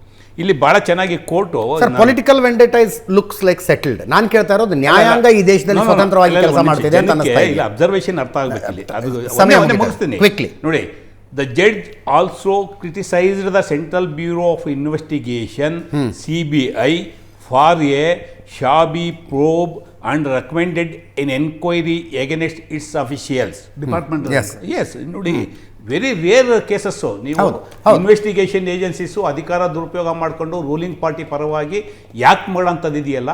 ಇಲ್ಲಿ ಬಹಳ ಚೆನ್ನಾಗಿ court
political vendettas looks like settled. ನಾನು ಕೇಳ್ತಾ ಇರೋದು ನ್ಯಾಯಾಂಗ ಈ ದೇಶದಲ್ಲಿ ಸ್ವತಂತ್ರವಾಗಿ ಕೆಲಸ ಮಾಡ್ತಿದೆ ಅಂತ ಅನಿಸ್ತಾ ಇದೆ.
ಅಬ್ಸರ್ವೇಷನ್ ಅರ್ಥ ಆಗಬೇಕು ಇಲ್ಲಿ. ಅದು ಮುಗಿಸ್ತೀನಿ
ಕ್ವಿಕ್ಲಿ
ನೋಡಿ. The judge also criticized the Central Bureau of Investigation CBI for a shabby probe and recommended an inquiry against its officials.
Department.
Yes, ನೋಡಿ, ವೆರಿ ರೇರ್ ಕೇಸಸ್ಸು. ನೀವು ಇನ್ವೆಸ್ಟಿಗೇಷನ್ ಏಜೆನ್ಸೀಸು ಅಧಿಕಾರ ದುರುಪಯೋಗ ಮಾಡಿಕೊಂಡು ರೂಲಿಂಗ್ ಪಾರ್ಟಿ ಪರವಾಗಿ ಯಾಕೆ ಮಾಡೋಂಥದ್ದು ಇದೆಯಲ್ಲ,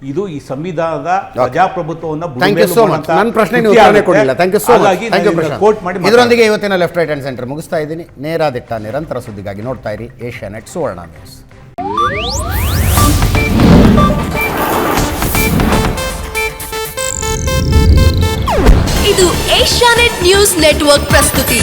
ಇದು ಈ ಸಂವಿಧಾನದ ಪ್ರಜಾಪ್ರಭುತ್ವವನ್ನು ಕೋರ್ಟ್ ಮಾಡಿ.
ಇದರೊಂದಿಗೆ ಇವತ್ತಿನ ಲೆಫ್ಟ್ ರೈಟ್ ಅಂಡ್ ಸೆಂಟರ್ ಮುಗಿಸ್ತಾ ಇದ್ದೀನಿ. ನೇರ ದಿಟ್ಟ ನಿರಂತರ ಸುದ್ದಿಗಾಗಿ ನೋಡ್ತಾ ಇರಿ ಏಷ್ಯಾನೆಟ್ ಸುವರ್ಣ ನ್ಯೂಸ್.
ಇದು ಏಷ್ಯಾನೆಟ್ ನ್ಯೂಸ್ ನೆಟ್ವರ್ಕ್ ಪ್ರಸ್ತುತಿ.